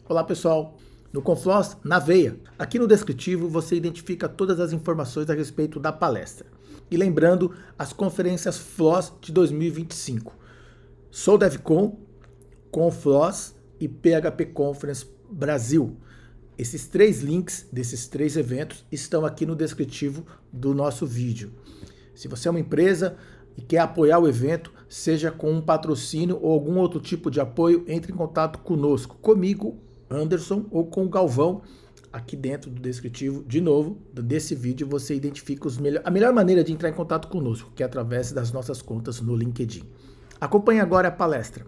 Olá pessoal, no Confloss na veia. Aqui no descritivo você identifica todas as informações a respeito da palestra. E lembrando, as conferências Floss de 2025. Sou DevCon, Confloss e PHP Conference Brasil. Esses três links desses três eventos estão aqui no descritivo do nosso vídeo. Se você é uma empresa e quer apoiar o evento, seja com um patrocínio ou algum outro tipo de apoio, entre em contato conosco, comigo, Anderson, ou com o Galvão, aqui dentro do descritivo. De novo, desse vídeo você identifica a melhor maneira de entrar em contato conosco, que é através das nossas contas no LinkedIn. Acompanhe agora a palestra.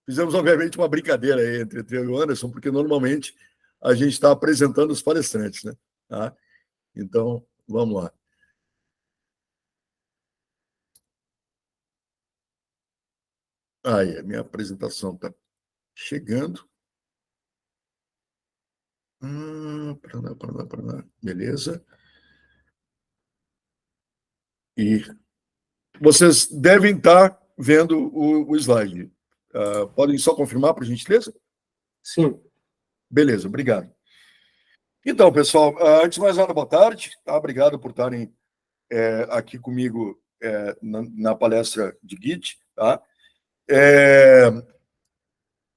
Fizemos, obviamente, uma brincadeira aí entre eu e o Anderson, porque normalmente a gente está apresentando os palestrantes, né? Tá? Então, vamos lá. Aí, a minha apresentação está chegando. Beleza. E vocês devem estar vendo o slide. Podem só confirmar, por gentileza? Sim. Beleza, obrigado. Então, pessoal, antes de mais nada, boa tarde. Tá? Obrigado por estarem aqui comigo na palestra de Git. Tá?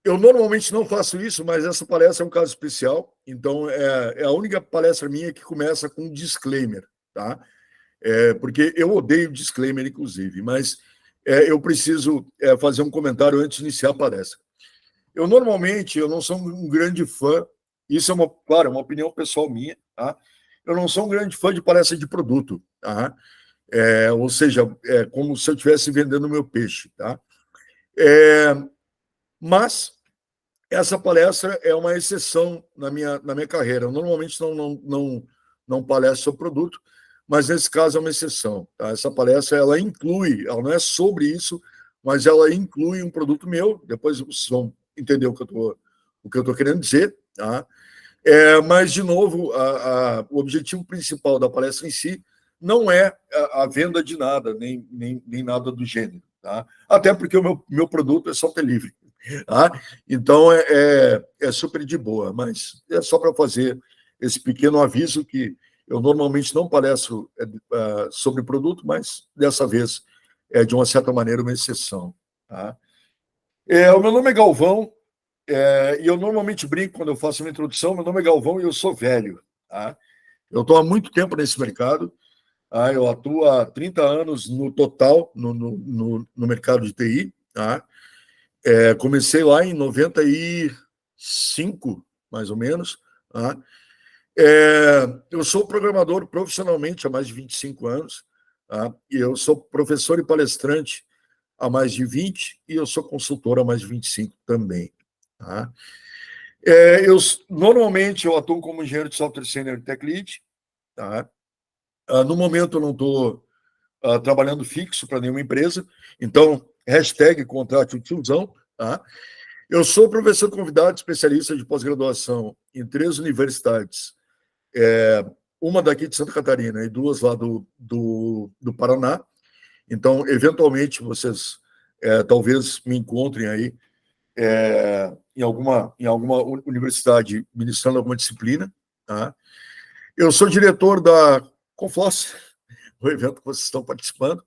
Eu normalmente não faço isso, mas essa palestra é um caso especial. Então, é a única palestra minha que começa com um disclaimer. Tá? Porque eu odeio disclaimer, inclusive, mas eu preciso fazer um comentário antes de iniciar a palestra. Eu não sou um grande fã, isso é claro, uma opinião pessoal minha, tá? Eu não sou um grande fã de palestra de produto, tá? Ou seja, como se eu estivesse vendendo meu peixe, tá? Mas essa palestra é uma exceção na minha carreira. Eu normalmente não palestro sobre produto, mas nesse caso é uma exceção. Tá? Essa palestra ela não é sobre isso, mas ela inclui um produto meu. Depois vocês vão entender o que eu estou querendo dizer. Tá? Mas, de novo, o objetivo principal da palestra em si não é a venda de nada, nem nada do gênero. Tá? Até porque o meu produto é software livre. Tá? Então, é super de boa, mas é só para fazer esse pequeno aviso que eu normalmente não palestro sobre produto, mas dessa vez é, de uma certa maneira, uma exceção. Tá? O meu nome é Galvão, e eu normalmente brinco quando eu faço uma introdução, meu nome é Galvão e eu sou velho. Tá? Eu estou há muito tempo nesse mercado, tá? Eu atuo há 30 anos no total no mercado de TI. Tá? Comecei lá em 95, mais ou menos. Tá? Eu sou programador profissionalmente há mais de 25 anos. Tá? E eu sou professor e palestrante há mais de 20 e eu sou consultor há mais de 25 também. Tá? Normalmente eu atuo como engenheiro de software senior e tech lead. Tá? No momento eu não estou trabalhando fixo para nenhuma empresa, então #contrate o tiozão. Tá? Eu sou professor convidado, especialista de pós-graduação em 3 universidades, uma daqui de Santa Catarina e 2 lá do Paraná. Então, eventualmente, vocês talvez me encontrem aí em alguma universidade ministrando alguma disciplina. Tá? Eu sou diretor da Confloss, o evento que vocês estão participando,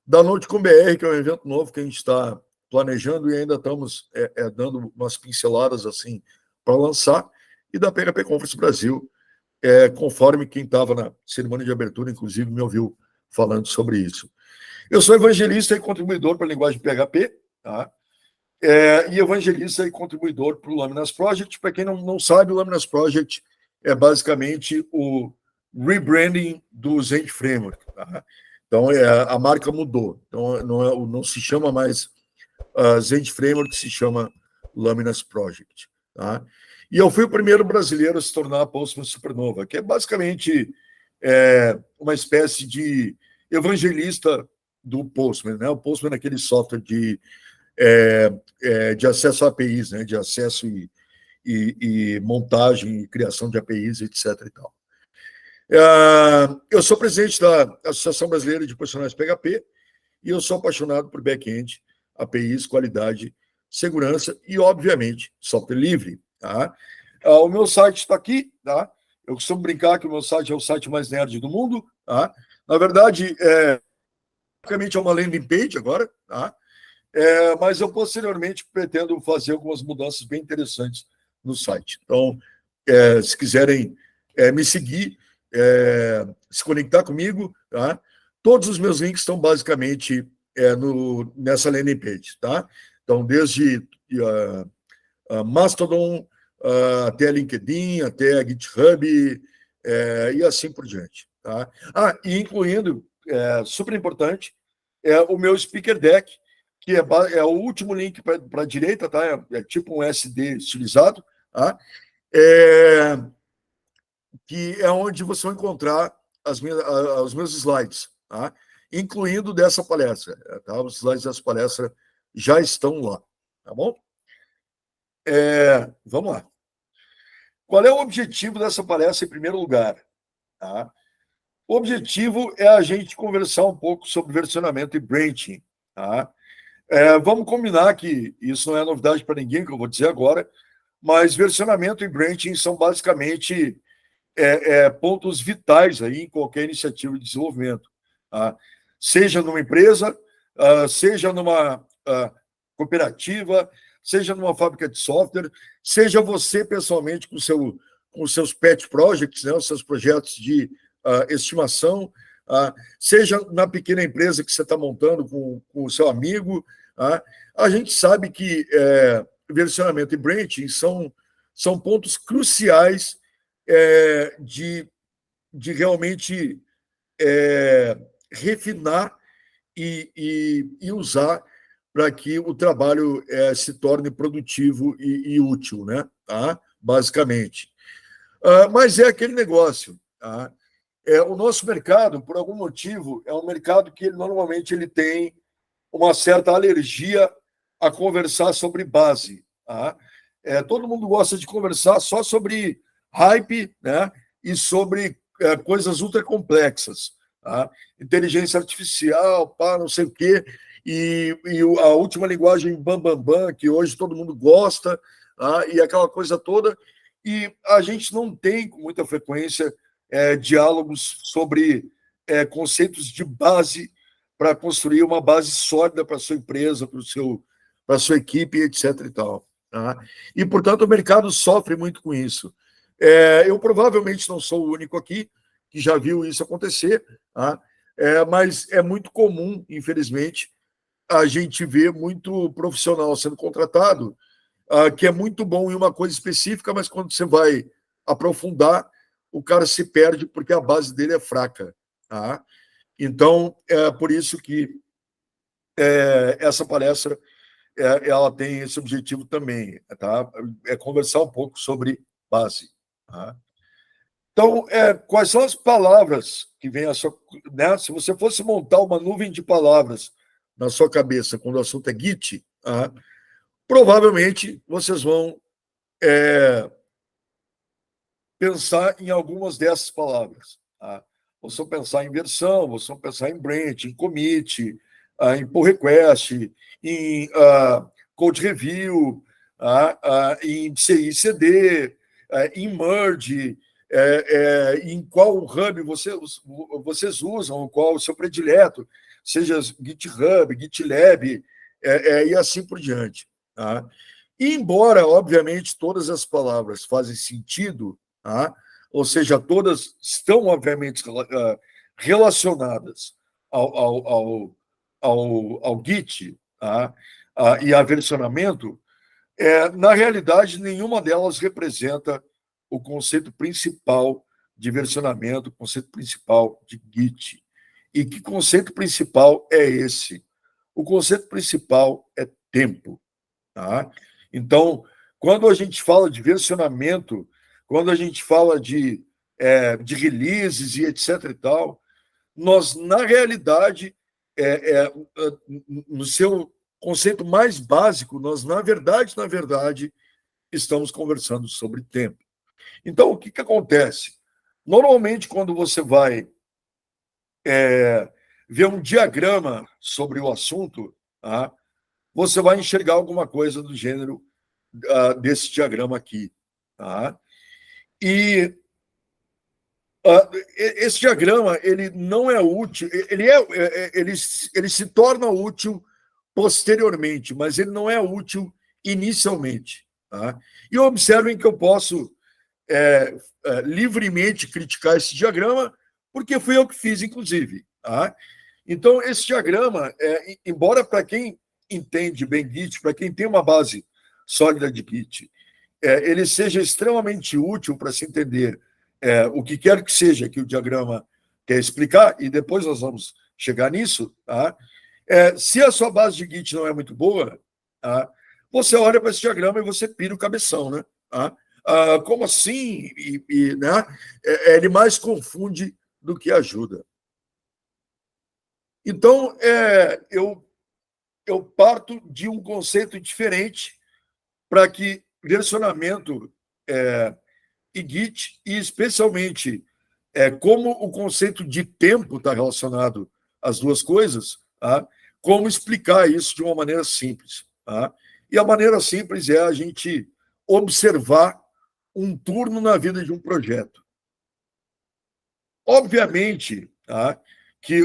da Node.com.br, que é um evento novo que a gente está planejando e ainda estamos dando umas pinceladas assim para lançar, e da PHP Conference Brasil, conforme quem estava na cerimônia de abertura, inclusive, me ouviu falando sobre isso. Eu sou evangelista e contribuidor para a linguagem PHP, tá? E evangelista e contribuidor para o Laminas Project. Para quem não sabe, o Laminas Project é basicamente o rebranding do Zend Framework. Tá? Então, a marca mudou. Então, não se chama mais Zend Framework, se chama Laminas Project. Tá? E eu fui o primeiro brasileiro a se tornar a Postman Supernova, que é basicamente uma espécie de evangelista do Postman. Né? O Postman é aquele software de acesso a APIs, né? De acesso e montagem e criação de APIs, etc. E tal. Eu sou presidente da Associação Brasileira de Profissionais PHP e eu sou apaixonado por back-end, APIs, qualidade segurança e, obviamente, software livre. Tá? O meu site está aqui. Tá? Eu costumo brincar que o meu site é o site mais nerd do mundo. Tá? Na verdade, basicamente é uma landing page agora. Tá? Mas eu, posteriormente, pretendo fazer algumas mudanças bem interessantes no site. Então, se quiserem me seguir, se conectar comigo, tá? Todos os meus links estão basicamente nessa landing page. Tá? Então, desde Mastodon, até LinkedIn, até GitHub, e assim por diante. Tá? E incluindo, super importante, o meu Speaker Deck, que é o último link para a direita, tá? É tipo um SD estilizado, tá? Que é onde você vai encontrar os meus slides, tá? Incluindo dessa palestra. Tá? Os slides dessa palestra já estão lá, tá bom? Vamos lá. Qual é o objetivo dessa palestra, em primeiro lugar? Tá? O objetivo é a gente conversar um pouco sobre versionamento e branching. Tá? Vamos combinar que isso não é novidade para ninguém, que eu vou dizer agora, mas versionamento e branching são basicamente pontos vitais aí em qualquer iniciativa de desenvolvimento. Tá? Seja numa empresa, seja numa cooperativa, seja numa fábrica de software, seja você pessoalmente com os seus pet projects, né, os seus projetos de estimação, seja na pequena empresa que você está montando com o seu amigo. A gente sabe que versionamento e branching são pontos cruciais de realmente refinar e usar para que o trabalho se torne produtivo e útil, né? Tá? Basicamente. Mas é aquele negócio. Tá? O nosso mercado, por algum motivo, é um mercado que normalmente ele tem uma certa alergia a conversar sobre base. Tá? Todo mundo gosta de conversar só sobre hype, né? E sobre coisas ultra complexas. Tá? Inteligência artificial, não sei o quê. E a última linguagem bam, que hoje todo mundo gosta, tá? E aquela coisa toda. E a gente não tem, com muita frequência, diálogos sobre conceitos de base para construir uma base sólida para a sua empresa, para a sua equipe, etc. E tal. Tá? E, portanto, o mercado sofre muito com isso. Eu provavelmente não sou o único aqui que já viu isso acontecer, tá? Mas é muito comum, infelizmente, a gente ver muito profissional sendo contratado que é muito bom em uma coisa específica, mas quando você vai aprofundar, o cara se perde porque a base dele é fraca. Tá? Então, é por isso que essa palestra ela tem esse objetivo também, tá? É conversar um pouco sobre base. Tá? Então, quais são as palavras que vêm a sua... Né? Se você fosse montar uma nuvem de palavras na sua cabeça quando o assunto é Git, provavelmente vocês vão pensar em algumas dessas palavras. Tá? Vocês vão pensar em versão, vocês vão pensar em branch, em commit, em pull request, em code review, em CI/CD, em merge, em qual hub vocês usam, qual o seu predileto, seja GitHub, GitLab, e assim por diante. Tá? E embora, obviamente, todas as palavras fazem sentido, tá? Ou seja, todas estão, obviamente, relacionadas ao Git, tá? E a versionamento, na realidade, nenhuma delas representa o conceito principal de versionamento, o conceito principal de Git. E que conceito principal é esse? O conceito principal é tempo. Tá? Então, quando a gente fala de versionamento, quando a gente fala de releases e etc. e tal, nós, na realidade, no seu conceito mais básico, nós, na verdade, estamos conversando sobre tempo. Então, o que acontece? Normalmente, quando você vai ver um diagrama sobre o assunto, tá? você vai enxergar alguma coisa do gênero desse diagrama aqui. Tá? E esse diagrama ele não é útil, ele se torna útil posteriormente, mas ele não é útil inicialmente. Tá? E observem que eu posso livremente criticar esse diagrama, porque fui eu que fiz, inclusive. Tá? Então, esse diagrama, embora para quem entende bem Git, para quem tem uma base sólida de Git, ele seja extremamente útil para se entender o que quer que seja que o diagrama quer explicar, e depois nós vamos chegar nisso, tá? Se a sua base de Git não é muito boa, tá? Você olha para esse diagrama e você pira o cabeção, né? Tá? Como assim? Né? Ele mais confunde do que ajuda. Então, eu parto de um conceito diferente para que versionamento e Git, e especialmente como o conceito de tempo está relacionado às duas coisas, tá? Como explicar isso de uma maneira simples. Tá? E a maneira simples é a gente observar um turno na vida de um projeto. Obviamente, tá? Que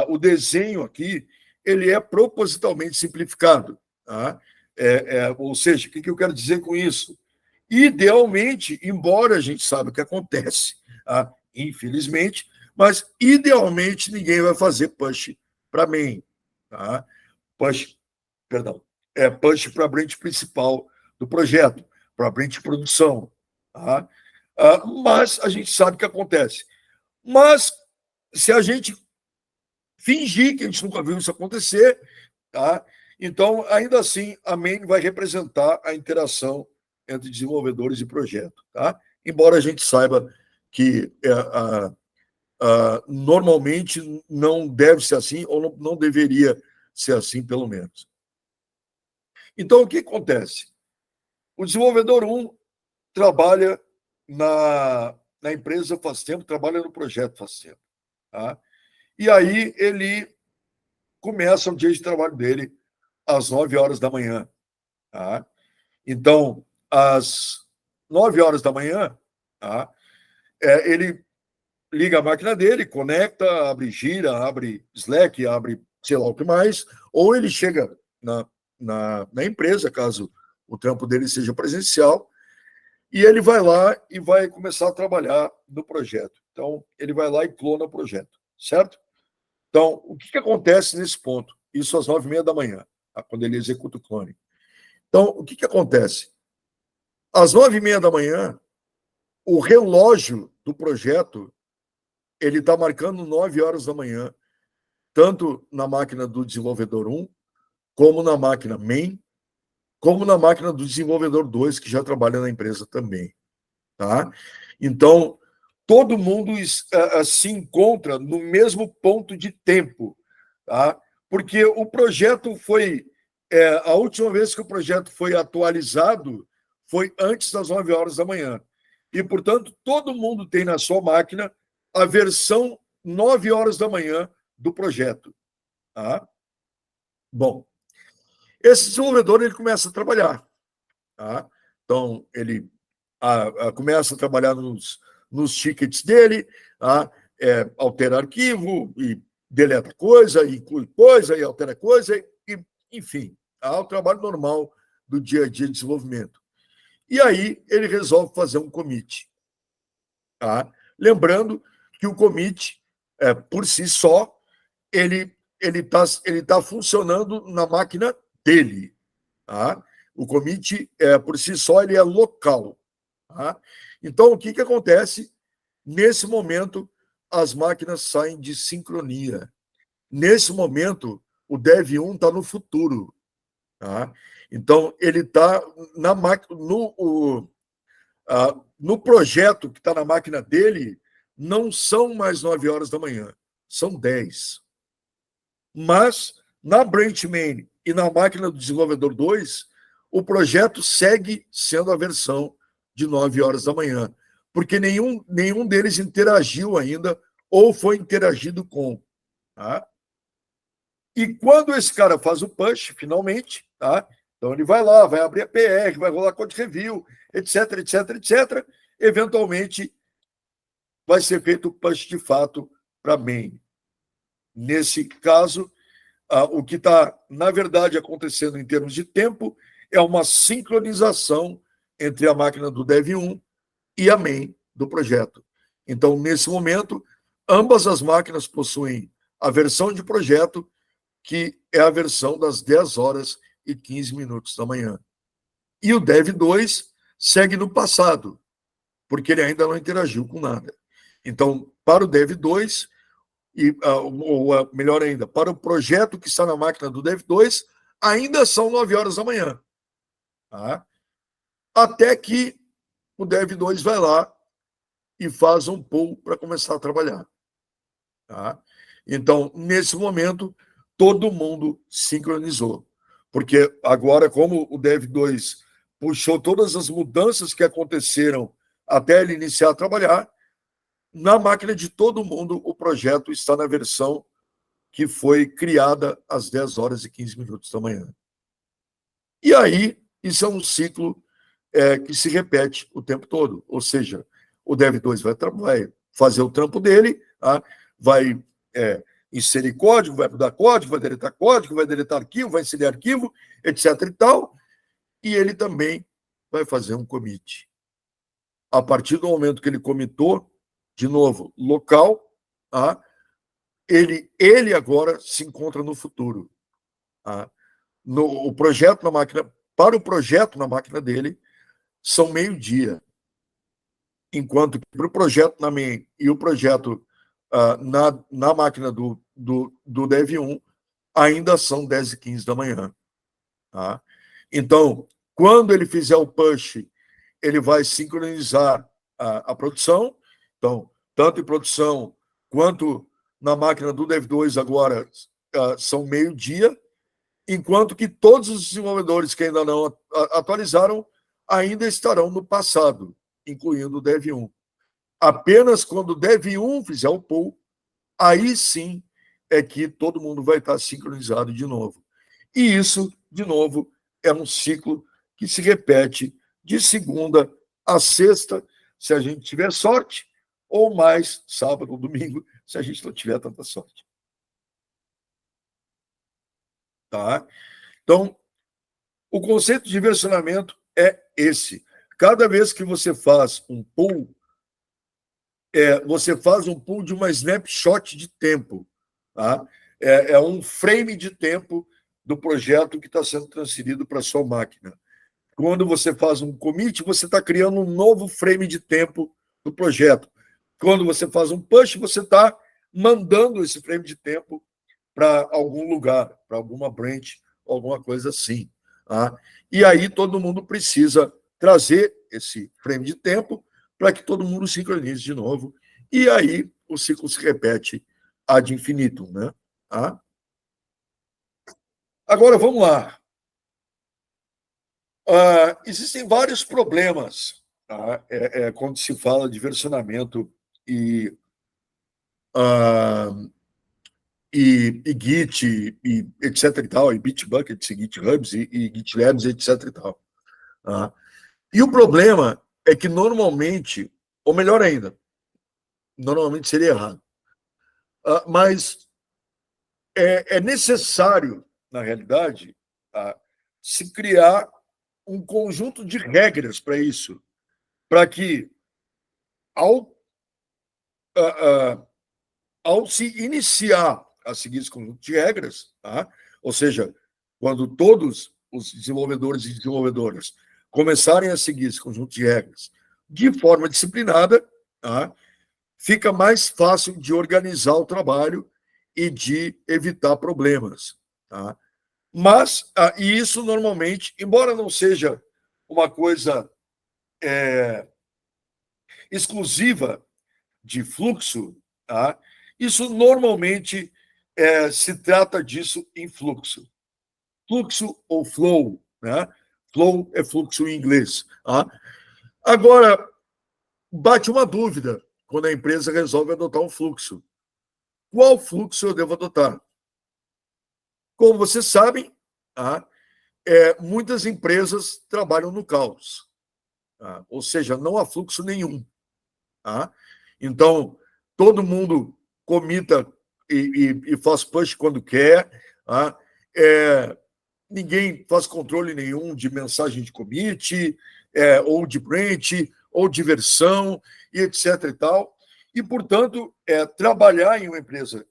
o desenho aqui ele é propositalmente simplificado. Tá? Ou seja, o que eu quero dizer com isso? Idealmente, embora a gente saiba o que acontece, tá? Infelizmente, mas idealmente ninguém vai fazer push para main. Tá? Push, perdão, push para a branch principal do projeto, para a branch de produção. Tá? Mas a gente sabe o que acontece. Mas se a gente fingir que a gente nunca viu isso acontecer, tá? Então, ainda assim, a main vai representar a interação entre desenvolvedores e projeto. Tá? Embora a gente saiba que normalmente não deve ser assim, ou não deveria ser assim, pelo menos. Então, o que acontece? O desenvolvedor 1 trabalha na empresa faz tempo, trabalha no projeto faz tempo. Tá? E aí ele começa o dia de trabalho dele às 9 horas da manhã. Tá? Então, às 9 horas da manhã, tá? Ele liga a máquina dele, conecta, abre Gira, abre Slack, abre sei lá o que mais, ou ele chega na empresa, caso o trampo dele seja presencial, e ele vai lá e vai começar a trabalhar no projeto. Então, ele vai lá e clona o projeto, certo? Então, o que acontece nesse ponto? Isso às 9h30 da manhã, tá? Quando ele executa o clone. Então, o que acontece? Às 9h30 da manhã, o relógio do projeto ele está marcando 9 horas da manhã, tanto na máquina do desenvolvedor 1, como na máquina main, como na máquina do desenvolvedor 2, que já trabalha na empresa também. Tá? Então, todo mundo se encontra no mesmo ponto de tempo, tá? Porque o projeto foi... a última vez que o projeto foi atualizado foi antes das 9 horas da manhã. E, portanto, todo mundo tem na sua máquina a versão 9 horas da manhã do projeto. Tá? Bom, esse desenvolvedor ele começa a trabalhar. Tá? Então, ele começa a trabalhar nos tickets dele, tá? Altera arquivo, e deleta coisa, e inclui coisa, e altera coisa, e enfim, o trabalho normal do dia a dia de desenvolvimento. E aí ele resolve fazer um commit. Tá? Lembrando que o commit, por si só, ele tá funcionando na máquina dele. Tá? O commit, por si só, ele é local. Tá? Então, o que acontece? Nesse momento, as máquinas saem de sincronia. Nesse momento, o Dev1 está no futuro. Tá? Então, ele está na máquina, no projeto que está na máquina dele, não são mais 9 horas da manhã, são 10. Mas, na branch main e na máquina do desenvolvedor 2, o projeto segue sendo a versão de 9 horas da manhã, porque nenhum deles interagiu ainda ou foi interagido com. Tá? E quando esse cara faz o push, finalmente, tá? Então ele vai lá, vai abrir a PR, vai rolar code review, etc, etc, etc. Eventualmente vai ser feito o push de fato para main. Nesse caso, o que está, na verdade, acontecendo em termos de tempo é uma sincronização entre a máquina do Dev 1 e a main do projeto. Então, nesse momento, ambas as máquinas possuem a versão de projeto, que é a versão das 10 horas e 15 minutos da manhã. E o Dev 2 segue no passado, porque ele ainda não interagiu com nada. Então, para o Dev 2, ou melhor ainda, para o projeto que está na máquina do Dev 2, ainda são 9 horas da manhã. Tá? Até que o Dev 2 vai lá e faz um pull para começar a trabalhar. Tá? Então, nesse momento, todo mundo sincronizou. Porque agora, como o Dev 2 puxou todas as mudanças que aconteceram até ele iniciar a trabalhar, na máquina de todo mundo, o projeto está na versão que foi criada às 10 horas e 15 minutos da manhã. E aí, isso é um ciclo que se repete o tempo todo. Ou seja, o Dev 2 vai fazer o trampo dele, tá? Vai inserir código, vai mudar código, vai deletar arquivo, vai inserir arquivo, etc. e tal. E ele também vai fazer um commit. A partir do momento que ele commitou, de novo, local, tá? Ele agora se encontra no futuro. Tá? O projeto na máquina, para o projeto na máquina dele, são meio-dia. Enquanto que para o projeto na main e o projeto na máquina do Dev 1, ainda são 10 e 15 da manhã. Tá? Então, quando ele fizer o push, ele vai sincronizar a produção. Então, tanto em produção quanto na máquina do Dev 2 agora são meio-dia, enquanto que todos os desenvolvedores que ainda não atualizaram ainda estarão no passado, incluindo o Dev 1. Apenas quando o Dev 1 fizer o pull, aí sim é que todo mundo vai estar sincronizado de novo. E isso, de novo, é um ciclo que se repete de segunda a sexta, se a gente tiver sorte, ou mais sábado ou domingo, se a gente não tiver tanta sorte. Tá? Então, o conceito de versionamento é esse. Cada vez que você faz um pull, você faz um pull de uma snapshot de tempo. Tá? É um frame de tempo do projeto que está sendo transferido para a sua máquina. Quando você faz um commit, você está criando um novo frame de tempo do projeto. Quando você faz um push, você está mandando esse frame de tempo para algum lugar, para alguma branch, alguma coisa assim. Tá? E aí todo mundo precisa trazer esse frame de tempo para que todo mundo sincronize de novo. E aí o ciclo se repete ad infinitum. Né? Tá? Agora, vamos lá. Existem vários problemas, tá? Quando se fala de versionamento e Git, e etc. e tal, e Bitbuckets, e GitHubs, e GitLabs, etc. e tal. Tá? E o problema é que normalmente, ou melhor ainda, normalmente seria errado, mas é necessário, na realidade, se criar um conjunto de regras para isso, para que, ao se iniciar a seguir esse conjunto de regras, tá? Ou seja, quando todos os desenvolvedores e desenvolvedoras começarem a seguir esse conjunto de regras de forma disciplinada, tá? Fica mais fácil de organizar o trabalho e de evitar problemas. Tá? Mas, e isso normalmente, embora não seja uma coisa exclusiva de fluxo, tá? Isso normalmente se trata disso em fluxo. Fluxo ou flow, né? Flow é fluxo em inglês. Tá? Agora, bate uma dúvida quando a empresa resolve adotar um fluxo. Qual fluxo eu devo adotar? Como vocês sabem, tá? Muitas empresas trabalham no caos, tá? Ou seja, não há fluxo nenhum. Tá? Então, todo mundo comita e faz push quando quer. Tá? Ninguém faz controle nenhum de mensagem de commit, ou de branch, ou de versão, e etc. e tal. E, portanto, trabalhar em uma empresa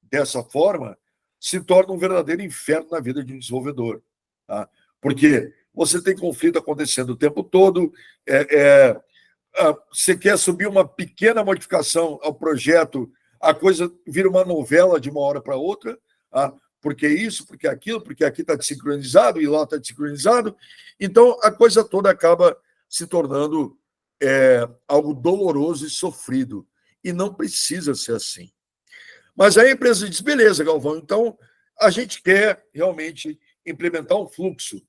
dessa forma se torna um verdadeiro inferno na vida de um desenvolvedor. Tá? Porque você tem conflito acontecendo o tempo todo, você quer subir uma pequena modificação ao projeto, a coisa vira uma novela de uma hora para outra, tá? Porque isso, porque aquilo, porque aqui está desincronizado e lá está desincronizado. Então, a coisa toda acaba se tornando algo doloroso e sofrido. E não precisa ser assim. Mas aí a empresa diz, beleza, Galvão, então a gente quer realmente implementar um fluxo.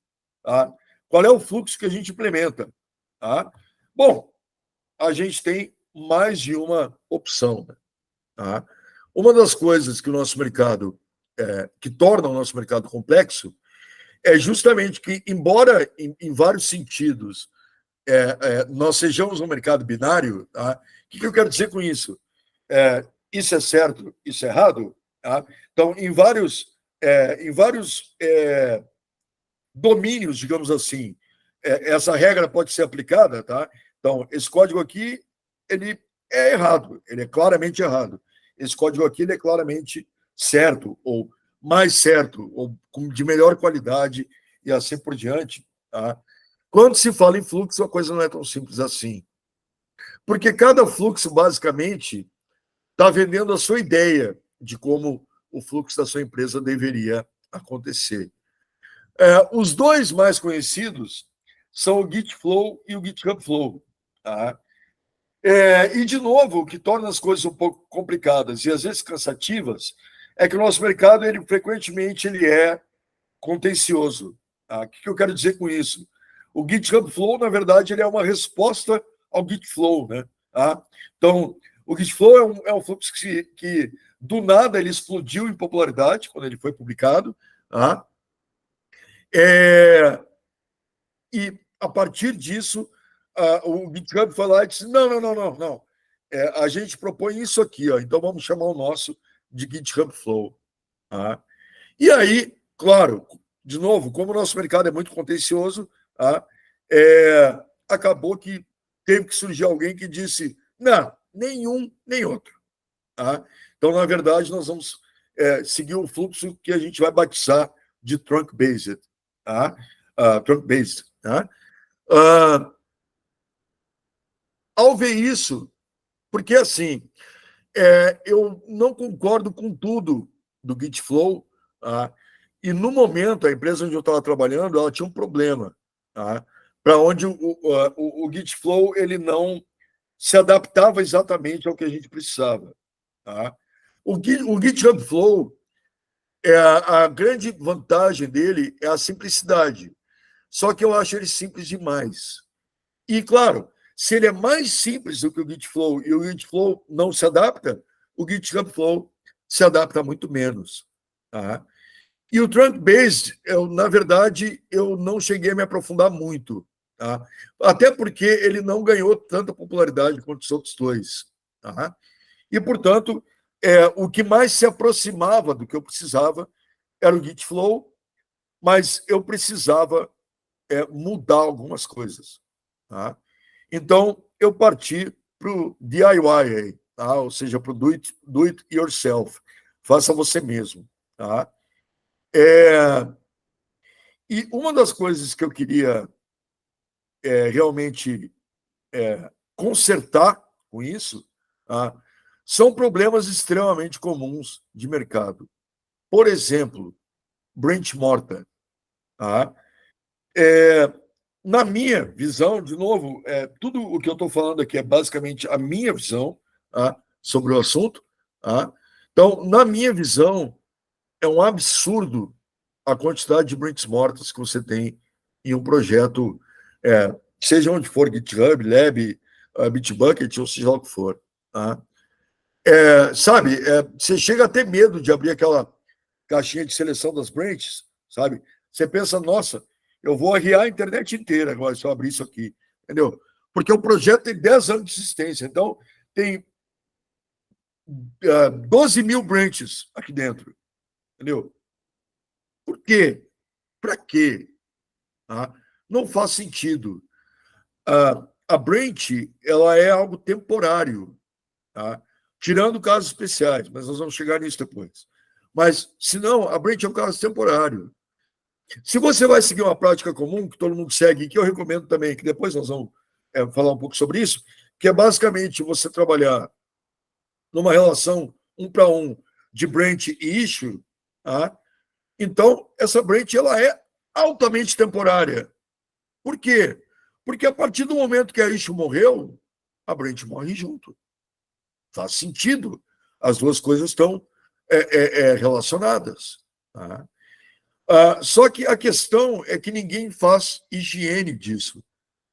Tá? Qual é o fluxo que a gente implementa? Tá? Bom, a gente tem mais de uma opção. Tá? Uma das coisas que o nosso mercado, que torna o nosso mercado complexo, é justamente que, embora em vários sentidos nós sejamos um mercado binário, tá? O que eu quero dizer com isso? Isso é certo, isso é errado? Tá? Então, em vários domínios, digamos assim, essa regra pode ser aplicada, tá? Então, esse código aqui, ele é errado, ele é claramente errado. Esse código aqui, ele é claramente certo, ou mais certo, ou de melhor qualidade, e assim por diante. Tá? Quando se fala em fluxo, a coisa não é tão simples assim. Porque cada fluxo, basicamente, está vendendo a sua ideia de como o fluxo da sua empresa deveria acontecer. Os dois mais conhecidos são o Gitflow e o GitHub Flow. Tá? E, de novo, o que torna as coisas um pouco complicadas e às vezes cansativas é que o nosso mercado, ele frequentemente, ele é contencioso. Tá? O que eu quero dizer com isso? O GitHub Flow, na verdade, ele é uma resposta ao Gitflow. Né? Tá? Então, o Gitflow é um fluxo que, do nada, ele explodiu em popularidade quando ele foi publicado. Tá? E, a partir disso, o GitHub foi lá e disse, não. A gente propõe isso aqui, ó, então vamos chamar o nosso de GitHub Flow. Tá? E aí, claro, de novo, como o nosso mercado é muito contencioso, tá? Acabou que teve que surgir alguém que disse, não, nenhum, nem outro. Tá? Então, na verdade, nós vamos seguir um fluxo que a gente vai batizar de trunk-based. Tá? Trunk-based. Tá? Ao ver isso, porque assim, eu não concordo com tudo do Gitflow, tá? E no momento, a empresa onde eu estava trabalhando, ela tinha um problema, tá? Para onde o Gitflow ele não se adaptava exatamente ao que a gente precisava. Tá? O GitHub Flow, a grande vantagem dele é a simplicidade. Só que eu acho ele simples demais. E, claro, se ele é mais simples do que o Gitflow e o Gitflow não se adapta, o GitHub Flow se adapta muito menos. Tá? E o Trunk-Based, na verdade, eu não cheguei a me aprofundar muito. Tá? Até porque ele não ganhou tanta popularidade quanto os outros dois. Tá? E, portanto, o que mais se aproximava do que eu precisava era o Gitflow, mas eu precisava mudar algumas coisas. Tá? Então, eu parti para o DIY, tá? Ou seja, para o do it yourself. Faça você mesmo. Tá? E uma das coisas que eu queria realmente consertar com isso, tá? São problemas extremamente comuns de mercado. Por exemplo, branch mortar. Tá? Na minha visão, de novo, tudo o que eu estou falando aqui é basicamente a minha visão, tá? Sobre o assunto. Tá? Então, na minha visão, é um absurdo a quantidade de branches mortas que você tem em um projeto, seja onde for, GitHub, Lab, Bitbucket, ou seja lá o que for. Tá? Sabe, você chega a ter medo de abrir aquela caixinha de seleção das branches, sabe? Você pensa, nossa, eu vou arriar a internet inteira agora se eu abrir isso aqui, entendeu? Porque o projeto tem 10 anos de existência, então tem 12 mil branches aqui dentro, entendeu? Por quê? Para quê? Tá? Não faz sentido. A branch, ela é algo temporário, tá? Tirando casos especiais, mas nós vamos chegar nisso depois. Mas, se não, a branch é um caso temporário. Se você vai seguir uma prática comum, que todo mundo segue, e que eu recomendo também, que depois nós vamos falar um pouco sobre isso, que é basicamente você trabalhar numa relação um para um de branch e issue, tá? Então, essa branch ela é altamente temporária. Por quê? Porque a partir do momento que a issue morreu, a branch morre junto. Faz sentido. As duas coisas estão relacionadas. Tá? Só que a questão é que ninguém faz higiene disso.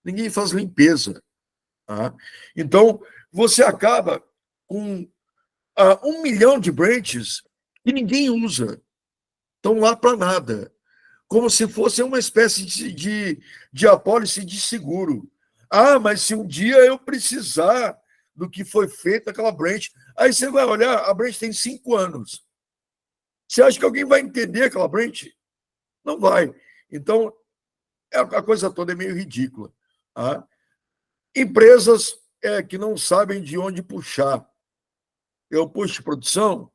Ninguém faz limpeza. Tá? Então, você acaba com 1 milhão de branches que ninguém usa. Estão lá para nada. Como se fosse uma espécie de apólice de seguro. Mas se um dia eu precisar do que foi feito naquela branch, aí você vai olhar, a branch tem 5 anos. Você acha que alguém vai entender aquela branch? Não vai. Então, a coisa toda é meio ridícula. Tá? Empresas que não sabem de onde puxar. Eu puxo de produção,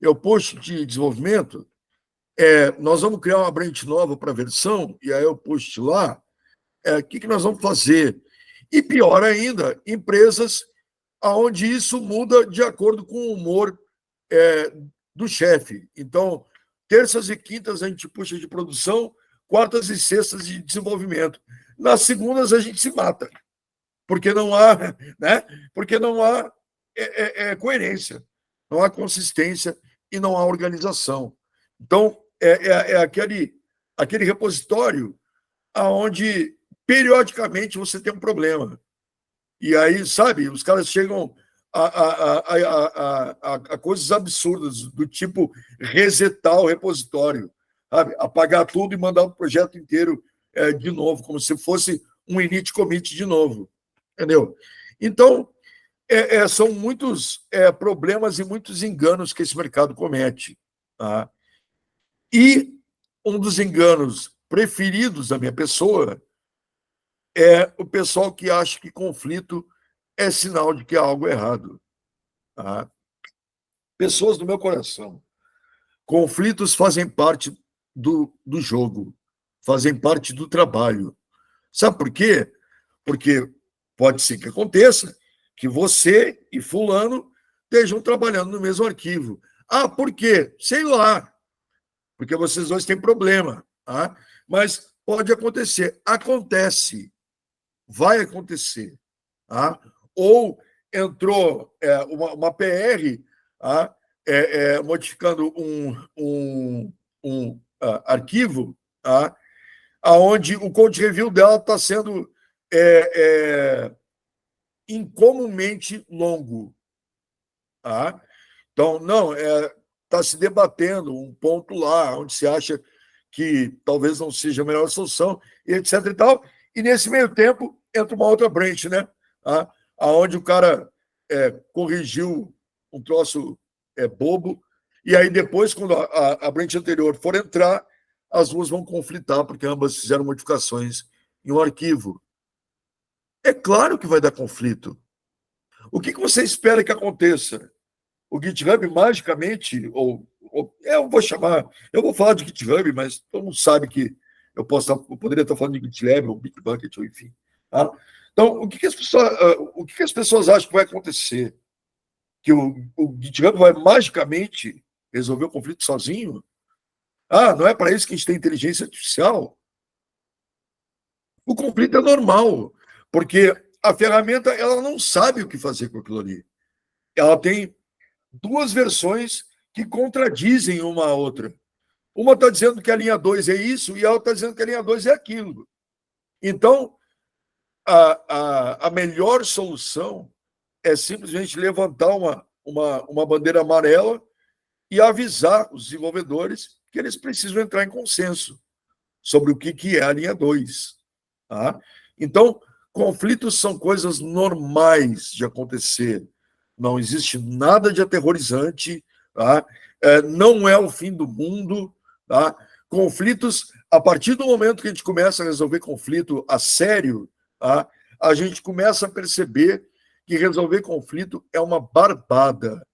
eu puxo de desenvolvimento, nós vamos criar uma branch nova para a versão, e aí eu puxo de lá, o que nós vamos fazer? E pior ainda, empresas onde isso muda de acordo com o humor do chefe. Então, terças e quintas a gente puxa de produção, quartas e sextas de desenvolvimento. Nas segundas a gente se mata, porque não há, né? Porque não há coerência, não há consistência e não há organização. Então, aquele repositório onde periodicamente você tem um problema. E aí, sabe, os caras chegam a coisas absurdas, do tipo resetar o repositório, sabe? Apagar tudo e mandar o projeto inteiro de novo, como se fosse um init commit de novo. Entendeu? Então, são muitos problemas e muitos enganos que esse mercado comete. Tá? E um dos enganos preferidos da minha pessoa é o pessoal que acha que conflito é sinal de que há algo errado. Tá? Pessoas do meu coração. Conflitos fazem parte do jogo, fazem parte do trabalho. Sabe por quê? Porque pode ser que aconteça que você e fulano estejam trabalhando no mesmo arquivo. Por quê? Sei lá. Porque vocês dois têm problema. Tá? Mas pode acontecer. Acontece. Vai acontecer. Tá? Ou entrou uma PR modificando um arquivo, tá? Onde o code review dela está sendo incomumente longo. Tá? Então, não, está se debatendo um ponto lá, onde se acha que talvez não seja a melhor solução, e etc. e tal. E nesse meio tempo, entra uma outra branch, né? Tá? Onde o cara corrigiu um troço bobo, e aí depois, quando a branch anterior for entrar, as duas vão conflitar, porque ambas fizeram modificações em um arquivo. É claro que vai dar conflito. O que você espera que aconteça? O GitHub magicamente, eu vou falar de GitHub, mas todo mundo sabe que eu poderia estar falando de GitLab ou Bitbucket, ou enfim. Tá? Então, o que as pessoas acham que vai acontecer? Que o GitHub vai magicamente resolver o conflito sozinho? Não é para isso que a gente tem inteligência artificial? O conflito é normal, porque a ferramenta ela não sabe o que fazer com aquilo ali. Ela tem duas versões que contradizem uma a outra. Uma está dizendo que a linha 2 é isso e a outra está dizendo que a linha 2 é aquilo. Então, a melhor solução é simplesmente levantar uma bandeira amarela e avisar os desenvolvedores que eles precisam entrar em consenso sobre o que é a linha 2. Tá? Então, conflitos são coisas normais de acontecer. Não existe nada de aterrorizante, tá? Não é o fim do mundo. Tá? Conflitos, a partir do momento que a gente começa a resolver conflito a sério, tá? A gente começa a perceber que resolver conflito é uma barbada.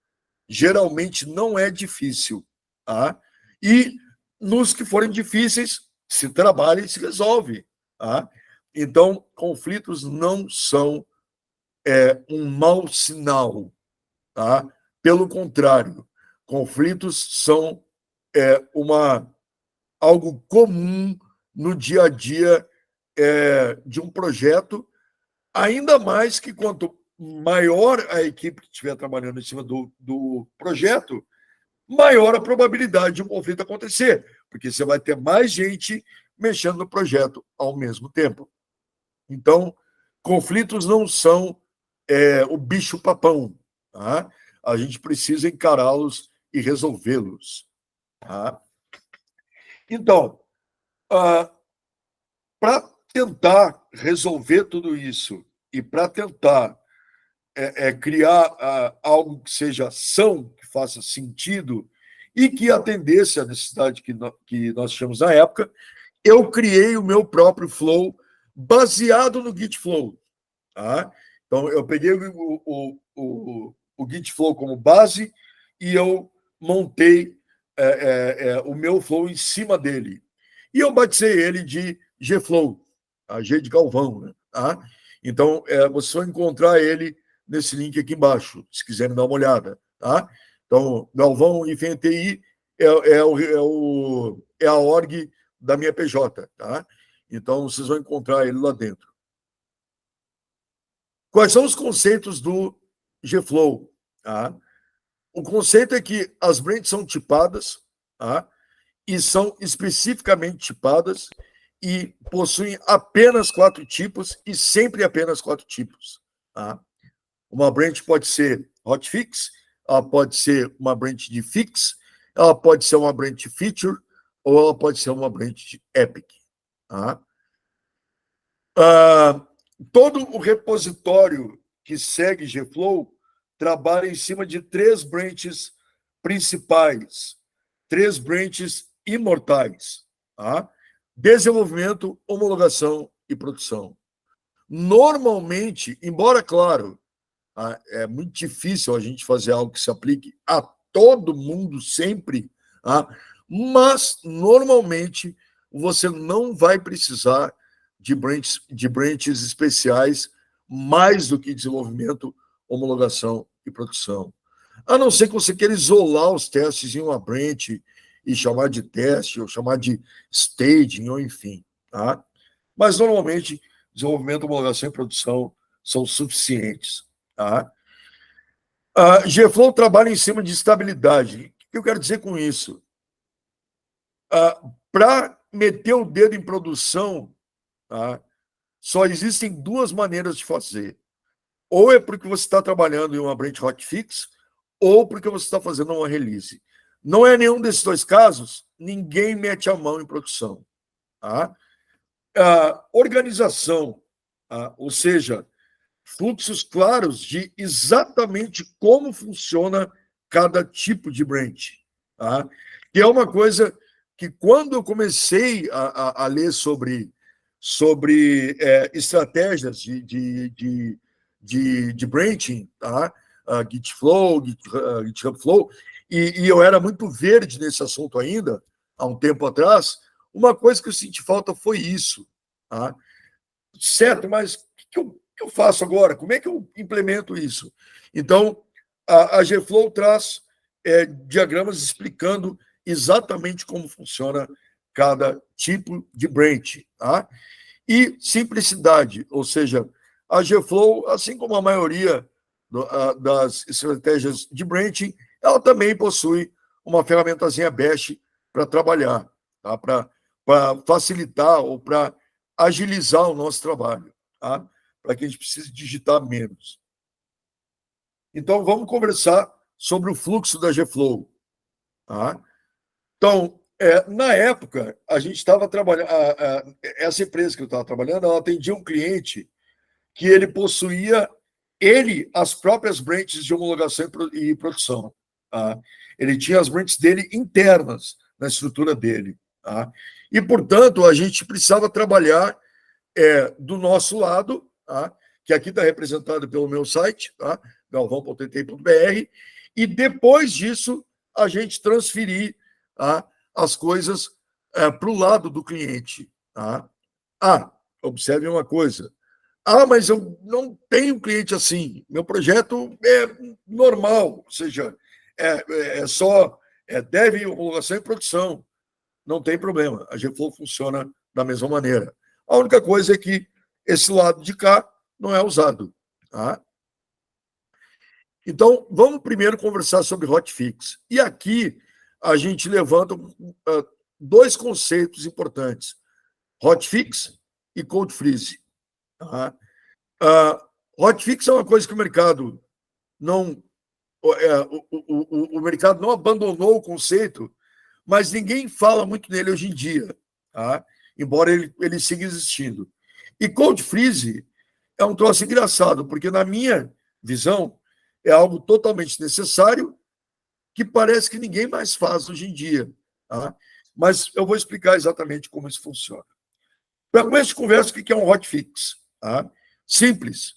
Geralmente não é difícil. Tá? E nos que forem difíceis, se trabalha e se resolve. Tá? Então, conflitos não são um mau sinal. Tá? Pelo contrário, conflitos são algo comum no dia a dia de um projeto, ainda mais que quanto maior a equipe que estiver trabalhando em cima do projeto, maior a probabilidade de um conflito acontecer, porque você vai ter mais gente mexendo no projeto ao mesmo tempo. Então, conflitos não são o bicho-papão. Tá? A gente precisa encará-los e resolvê-los. Tá? Então, para tentar resolver tudo isso e para tentar criar algo que seja são, que faça sentido e que atendesse à necessidade que nós tínhamos na época, eu criei o meu próprio flow baseado no Git Flow. Tá? Então, eu peguei o Git Flow como base e eu montei o meu flow em cima dele. E eu batizei ele de Gflow, a G de Galvão. Né? Tá? Então, vocês vão encontrar ele nesse link aqui embaixo, se quiserem dar uma olhada. Tá? Então, Galvão IFNTI é a org da minha PJ. Tá? Então, vocês vão encontrar ele lá dentro. Quais são os conceitos do Gflow? Tá? O conceito é que as branches são tipadas, tá? E são especificamente tipadas e possuem apenas 4 tipos e sempre apenas 4 tipos. Tá? Uma branch pode ser hotfix, ela pode ser uma branch de fix, ela pode ser uma branch feature ou ela pode ser uma branch de epic. Tá? Todo o repositório que segue Gflow trabalha em cima de 3 branches principais, 3 branches imortais. Tá? Desenvolvimento, homologação e produção. Normalmente, embora, claro, é muito difícil a gente fazer algo que se aplique a todo mundo sempre, tá? Mas, normalmente, você não vai precisar de branches especiais mais do que desenvolvimento, homologação e produção. A não ser que você queira isolar os testes em uma branch e chamar de teste, ou chamar de staging, ou enfim. Tá? Mas, normalmente, desenvolvimento, homologação e produção são suficientes. Tá? A Gflow trabalha em cima de estabilidade. O que eu quero dizer com isso? Para meter o dedo em produção, tá? Só existem 2 maneiras de fazer. Ou é porque você está trabalhando em uma branch hotfix, ou porque você está fazendo uma release. Não é nenhum desses 2 casos, ninguém mete a mão em produção. Tá? Organização, tá? Ou seja, fluxos claros de exatamente como funciona cada tipo de branch. Tá? Que é uma coisa que, quando eu comecei a ler sobre estratégias de branching, tá? Gitflow, GitHub Flow, e eu era muito verde nesse assunto ainda, há um tempo atrás, uma coisa que eu senti falta foi isso. Tá? Certo, mas o que eu faço agora? Como é que eu implemento isso? Então, a Gflow traz diagramas explicando exatamente como funciona cada tipo de branch. Tá? E simplicidade, ou seja, a Gflow, assim como a maioria das estratégias de branching, ela também possui uma ferramentazinha Bash para trabalhar, tá? Para facilitar ou para agilizar o nosso trabalho, tá? Para que a gente precise digitar menos. Então, vamos conversar sobre o fluxo da Gflow. Tá? Então, na época, a gente estava trabalhando, essa empresa que eu estava trabalhando, ela atendia um cliente que ele possuía, as próprias branches de homologação e produção. Tá? Ele tinha as branches dele internas na estrutura dele. Tá? E, portanto, a gente precisava trabalhar do nosso lado, tá? Que aqui está representado pelo meu site, tá? galvão.tt.br, e depois disso a gente transferir, tá? As coisas para o lado do cliente. Tá? Observe uma coisa. Mas eu não tenho cliente assim. Meu projeto é normal, ou seja, só deve homologação e produção. Não tem problema. A GFlow funciona da mesma maneira. A única coisa é que esse lado de cá não é usado. Tá? Então, vamos primeiro conversar sobre hotfix. E aqui a gente levanta dois conceitos importantes: hotfix e cold freeze. Tá? Hotfix é uma coisa que o mercado não. O mercado não abandonou o conceito, mas ninguém fala muito nele hoje em dia, tá? Embora ele siga existindo. E cold freeze é um troço engraçado, porque, na minha visão, é algo totalmente necessário que parece que ninguém mais faz hoje em dia. Tá? Mas eu vou explicar exatamente como isso funciona. Para começo de conversa, o que é um hotfix? Tá? Simples.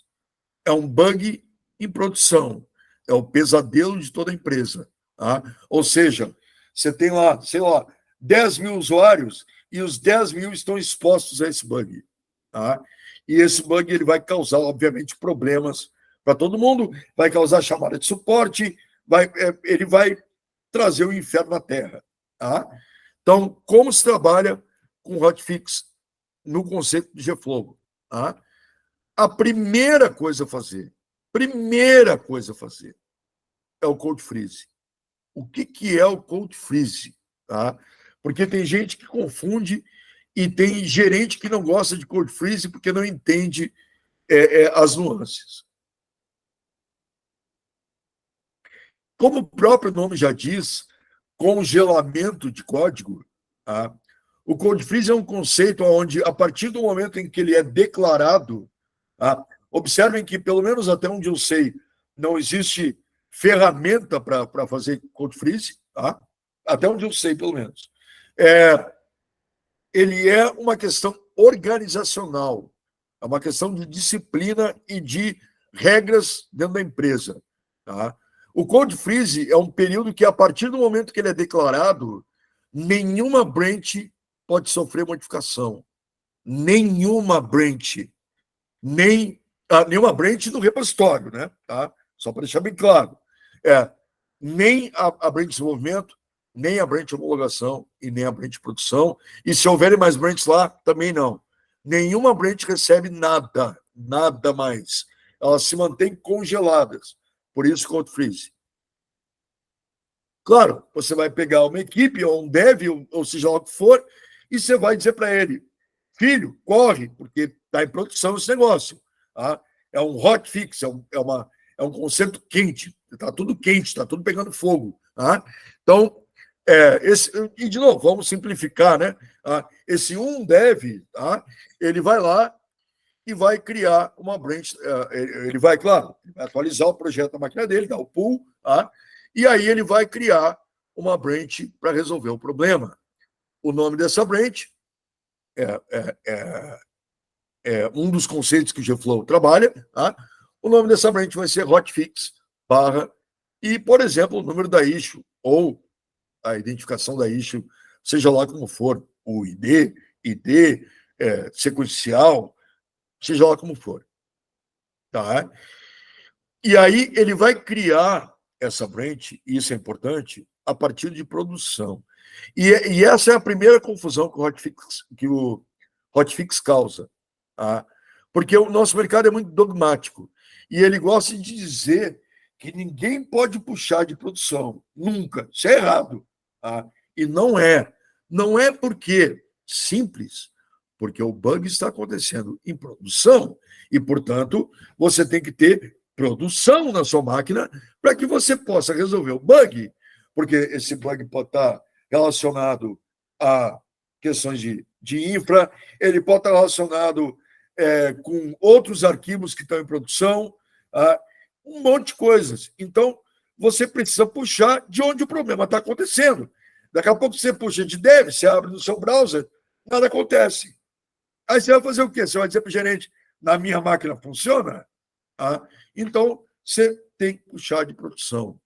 É um bug em produção. É o pesadelo de toda empresa. Tá? Ou seja, você tem lá, sei lá, 10 mil usuários e os 10 mil estão expostos a esse bug. Tá? E esse bug ele vai causar, obviamente, problemas para todo mundo, vai causar chamada de suporte, ele vai trazer o inferno à Terra. Tá? Então, como se trabalha com hotfix no conceito de GFlow? Tá? A primeira coisa a fazer é o cold freeze. O que é o cold freeze? Tá? Porque tem gente que confunde e tem gerente que não gosta de cold freeze porque não entende as nuances. Como o próprio nome já diz, congelamento de código, tá? O cold freeze é um conceito onde, a partir do momento em que ele é declarado, tá? Observem que, pelo menos até onde eu sei, não existe ferramenta para fazer cold freeze, tá? Até onde eu sei, pelo menos. Ele é uma questão organizacional, é uma questão de disciplina e de regras dentro da empresa. Tá? O cold freeze é um período que, a partir do momento que ele é declarado, nenhuma branch pode sofrer modificação. Nenhuma branch. Nenhuma branch no repositório, né? Tá? Só para deixar bem claro. Nem a branch de desenvolvimento, nem a branch de homologação e nem a branch de produção. E se houverem mais branches lá, também não. Nenhuma branch recebe nada mais. Elas se mantêm congeladas. Por isso, cold freeze. Claro, você vai pegar uma equipe, ou um dev, ou seja lá o que for, e você vai dizer para ele: filho, corre, porque está em produção esse negócio. Tá? É um hotfix, é um conceito quente. Está tudo quente, está tudo pegando fogo. Tá? Então, e de novo, vamos simplificar, né? Esse dev, tá? Ele vai lá e vai criar uma branch. Ele vai, claro, atualizar o projeto da máquina dele, dar o pull, tá? E aí ele vai criar uma branch para resolver o problema. O nome dessa branch é um dos conceitos que o GFlow trabalha. Tá? O nome dessa branch vai ser hotfix e, por exemplo, o número da issue ou a identificação da issue, seja lá como for, o ID, sequencial, seja lá como for. Tá? E aí ele vai criar essa branch, e isso é importante, a partir de produção. E essa é a primeira confusão que o hotfix causa. Tá? Porque o nosso mercado é muito dogmático. E ele gosta de dizer que ninguém pode puxar de produção. Nunca. Isso é errado. Tá? E não é. Não é porque simples, porque o bug está acontecendo em produção. E, portanto, você tem que ter produção na sua máquina para que você possa resolver o bug. porque esse bug pode estar relacionado a questões de infra, ele pode estar relacionado com outros arquivos que estão em produção, um monte de coisas. Então, você precisa puxar de onde o problema está acontecendo. Daqui a pouco você puxa de dev, você abre no seu browser, nada acontece. Aí você vai fazer o quê? Você vai dizer para o gerente, na minha máquina funciona? Então, você tem que puxar de produção.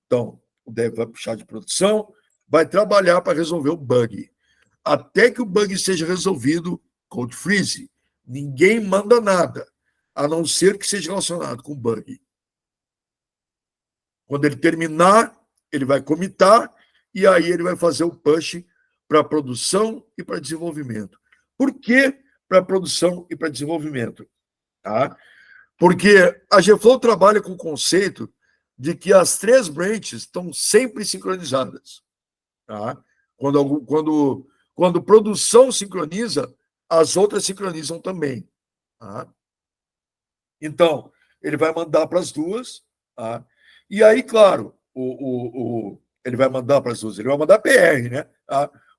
Então, o dev vai puxar de produção, vai trabalhar para resolver o bug. Até que o bug seja resolvido, code freeze. Ninguém manda nada, a não ser que seja relacionado com o bug. Quando ele terminar, ele vai commitar e aí ele vai fazer o push para produção e para desenvolvimento. Por que para produção e para desenvolvimento? Porque a GFlow trabalha com o conceito de que as 3 branches estão sempre sincronizadas. Quando produção sincroniza, as outras sincronizam também. Então, ele vai mandar para as duas. E aí, claro, ele vai mandar para as duas, ele vai mandar PR, né?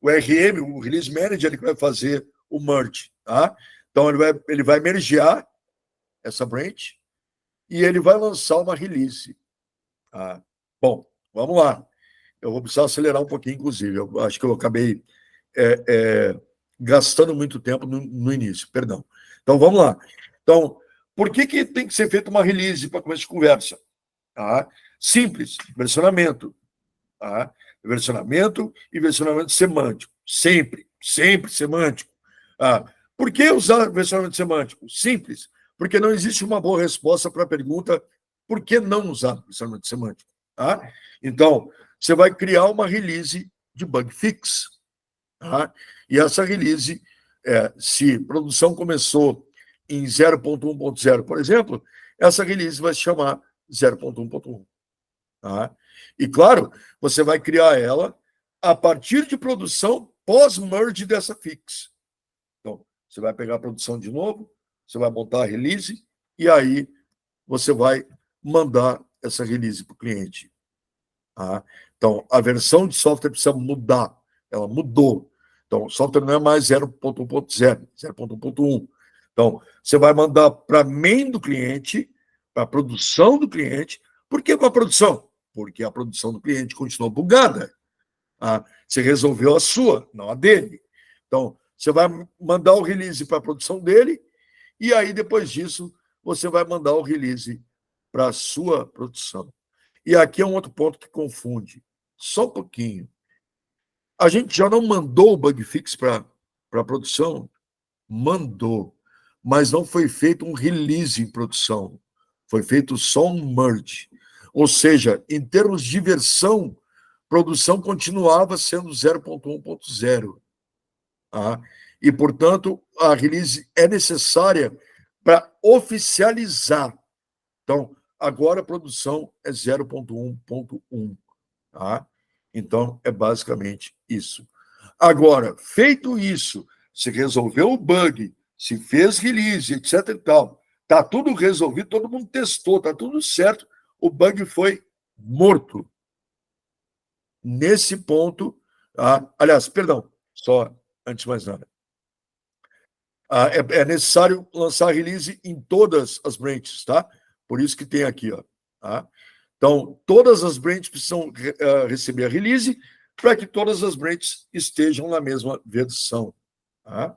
O RM, o Release Manager, ele vai fazer o merge. Então, ele vai mergear essa branch e ele vai lançar uma release. Bom, vamos lá. Eu vou precisar acelerar um pouquinho, inclusive. Eu acho que eu acabei gastando muito tempo no início, perdão. Então, vamos lá. Então, por que tem que ser feita uma release para começo de conversa? Simples, versionamento. Versionamento e versionamento semântico. Sempre semântico. Por que usar versionamento semântico? Simples, porque não existe uma boa resposta para a pergunta por que não usar versionamento semântico. Então, você vai criar uma release de bug fix. E essa release, se produção começou em 0.1.0, por exemplo, essa release vai se chamar 0.1.1. E, claro, você vai criar ela a partir de produção pós-merge dessa fix. Então, você vai pegar a produção de novo, você vai montar a release, e aí você vai mandar essa release para o cliente. Então, a versão de software precisa mudar. Ela mudou. Então, o software não é mais 0.1.0, 0.1.1. Então, você vai mandar para a main do cliente, para a produção do cliente. Por que com a produção? Porque a produção do cliente continuou bugada. Você resolveu a sua, não a dele. Então, você vai mandar o release para a produção dele, e aí, depois disso, você vai mandar o release para a sua produção. E aqui é um outro ponto que confunde. Só um pouquinho. A gente já não mandou o bug fix para a produção? Mandou. Mas não foi feito um release em produção. Foi feito só um merge. Ou seja, em termos de versão, produção continuava sendo 0.1.0. E, portanto, a release é necessária para oficializar. Então, agora a produção é 0.1.1. Então, é basicamente isso. Agora, feito isso, se resolveu o bug, se fez release, etc. e tal, está tudo resolvido, todo mundo testou, está tudo certo, o bug foi morto. Nesse ponto, aliás, perdão, só antes de mais nada. É necessário lançar release em todas as branches, tá? Por isso que tem aqui, ó. Então, todas as branches precisam receber a release para que todas as branches estejam na mesma versão. A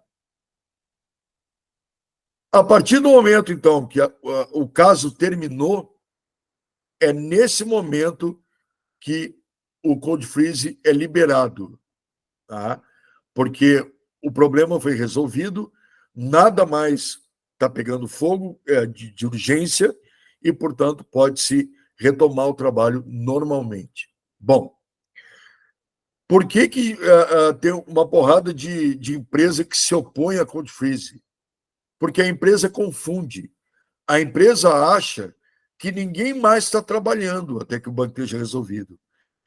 partir do momento, então, que o caso terminou, é nesse momento que o code freeze é liberado. Porque o problema foi resolvido, nada mais está pegando fogo de urgência e, portanto, pode-se retomar o trabalho normalmente. Bom, por que tem uma porrada de empresa que se opõe a code freeze? Porque a empresa confunde. A empresa acha que ninguém mais está trabalhando até que o bug esteja resolvido.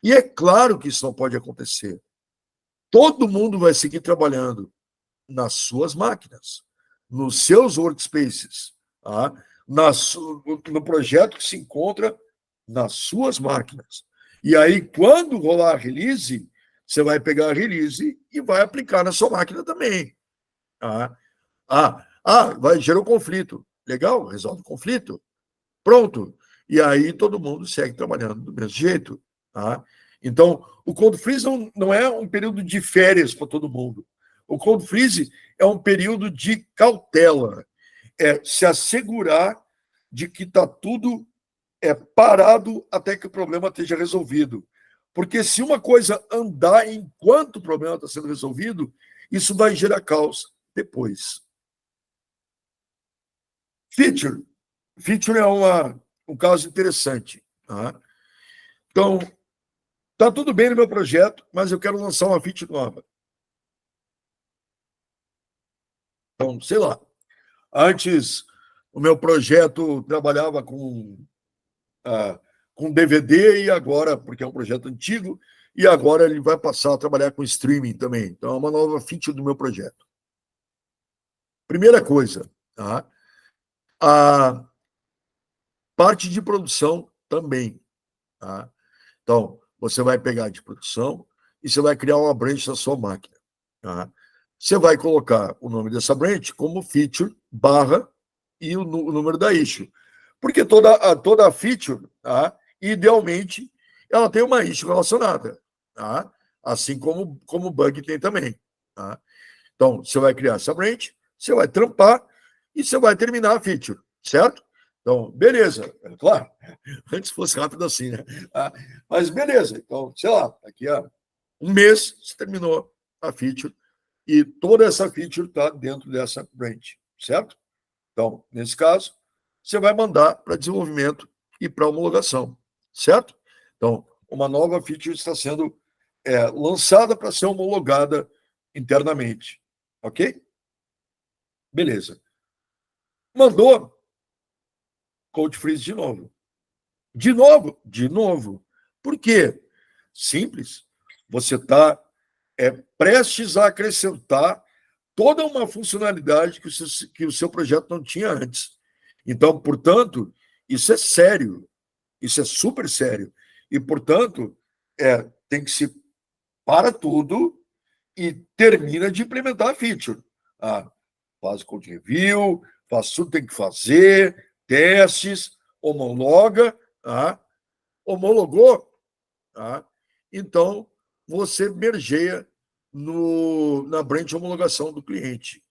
E é claro que isso não pode acontecer. Todo mundo vai seguir trabalhando nas suas máquinas, nos seus workspaces, no projeto que se encontra nas suas máquinas. E aí, quando rolar a release, você vai pegar a release e vai aplicar na sua máquina também. Tá? Gerou conflito. Legal, resolve o conflito. Pronto. E aí todo mundo segue trabalhando do mesmo jeito. Tá? Então, o cold freeze não é um período de férias para todo mundo. O cold freeze é um período de cautela. É se assegurar de que está tudo parado até que o problema esteja resolvido. Porque se uma coisa andar enquanto o problema está sendo resolvido, isso vai gerar caos depois. Feature. Feature é um caso interessante. Tá? Então, está tudo bem no meu projeto, mas eu quero lançar uma feature nova. Então, sei lá. Antes, o meu projeto trabalhava com DVD e agora, porque é um projeto antigo, e agora ele vai passar a trabalhar com streaming também. Então, é uma nova feature do meu projeto. Primeira coisa, tá? A parte de produção também. Tá? Então, você vai pegar de produção e você vai criar uma branch na sua máquina. Tá? Você vai colocar o nome dessa branch como feature, barra, e o número da issue. Porque toda feature, tá? Idealmente, ela tem uma issue relacionada. Tá? Assim como o bug tem também. Tá? Então, você vai criar essa branch, você vai trampar e você vai terminar a feature, certo? Então, beleza. Claro, antes fosse rápido assim, né? Mas beleza. Então, sei lá, daqui a um mês você terminou a feature e toda essa feature está dentro dessa branch, certo? Então, nesse caso, você vai mandar para desenvolvimento e para homologação, certo? Então, uma nova feature está sendo lançada para ser homologada internamente, ok? Beleza. Mandou cold freeze de novo. De novo? De novo. Por quê? Simples. Você está prestes a acrescentar toda uma funcionalidade que o seu projeto não tinha antes. Então, portanto, isso é sério. Isso é super sério. E, portanto, tem que se para tudo e termina de implementar a feature. Faz code review, faz tudo que tem que fazer, testes, homologa, homologou, então você mergeia na branch de homologação do cliente,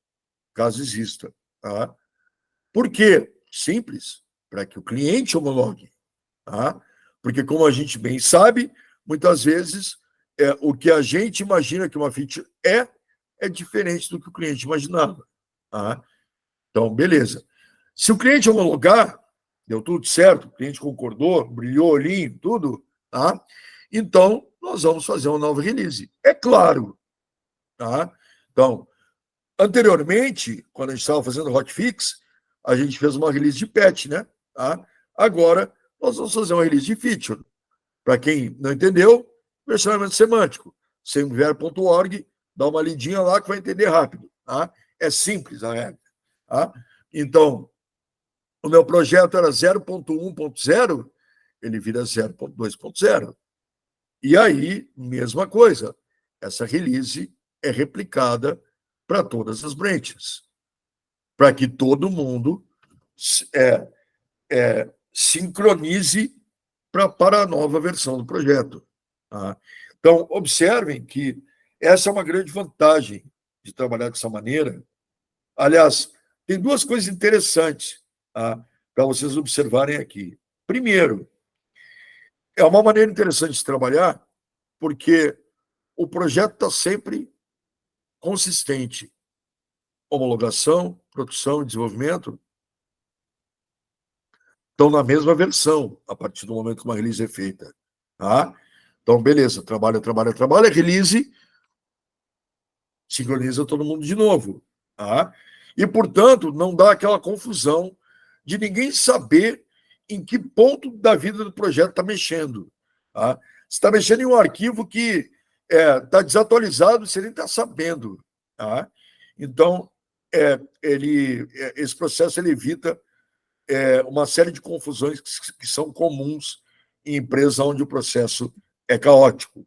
caso exista. Por quê? Simples, para que o cliente homologue. Porque, como a gente bem sabe, muitas vezes o que a gente imagina que uma feature é diferente do que o cliente imaginava. Então, beleza. Se o cliente homologar, deu tudo certo, o cliente concordou, brilhou o olhinho, tudo, então nós vamos fazer uma nova release. É claro. Então, anteriormente, quando a gente estava fazendo hotfix, a gente fez uma release de patch, né? Agora, nós vamos fazer uma release de feature. Para quem não entendeu, versionamento semântico. Semver.org, dá uma lidinha lá que vai entender rápido. É simples a regra. Então, o meu projeto era 0.1.0, ele vira 0.2.0. E aí, mesma coisa, essa release é replicada para todas as branches, para que todo mundo sincronize para a nova versão do projeto. Então, observem que essa é uma grande vantagem de trabalhar dessa maneira. Aliás, tem duas coisas interessantes para vocês observarem aqui. Primeiro, é uma maneira interessante de trabalhar, porque o projeto está sempre consistente. Homologação, produção e desenvolvimento estão na mesma versão a partir do momento que uma release é feita. Então, beleza, trabalha, release, sincroniza todo mundo de novo. E, portanto, não dá aquela confusão de ninguém saber em que ponto da vida do projeto está mexendo. Você está mexendo em um arquivo que está desatualizado, você nem está sabendo. Então, esse processo ele evita uma série de confusões que são comuns em empresa onde o processo é caótico.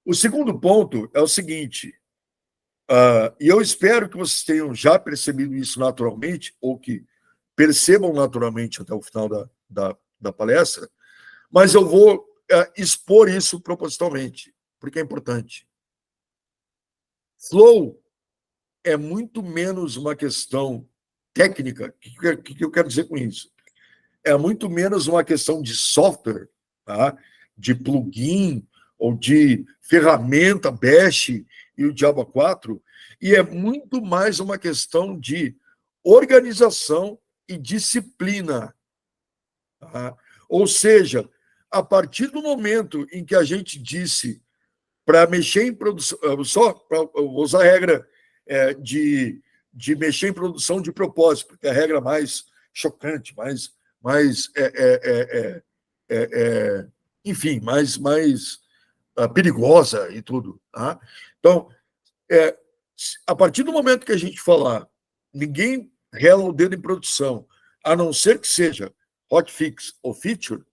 O segundo ponto é o seguinte, e eu espero que vocês tenham já percebido isso naturalmente, ou que percebam naturalmente até o final da palestra, mas eu vou expor isso propositalmente, porque é importante. Flow é muito menos uma questão técnica. O que eu quero dizer com isso? É muito menos uma questão de software, tá? De plugin ou de ferramenta Bash e o Diabo 4, e é muito mais uma questão de organização e disciplina. Tá? Ou seja, a partir do momento em que a gente disse para mexer em produção, só para usar a regra de mexer em produção de propósito, porque é a regra mais chocante, mais enfim, mais perigosa e tudo. Tá? Então, a partir do momento que a gente falar, ninguém rela o dedo em produção, a não ser que seja hotfix ou feature,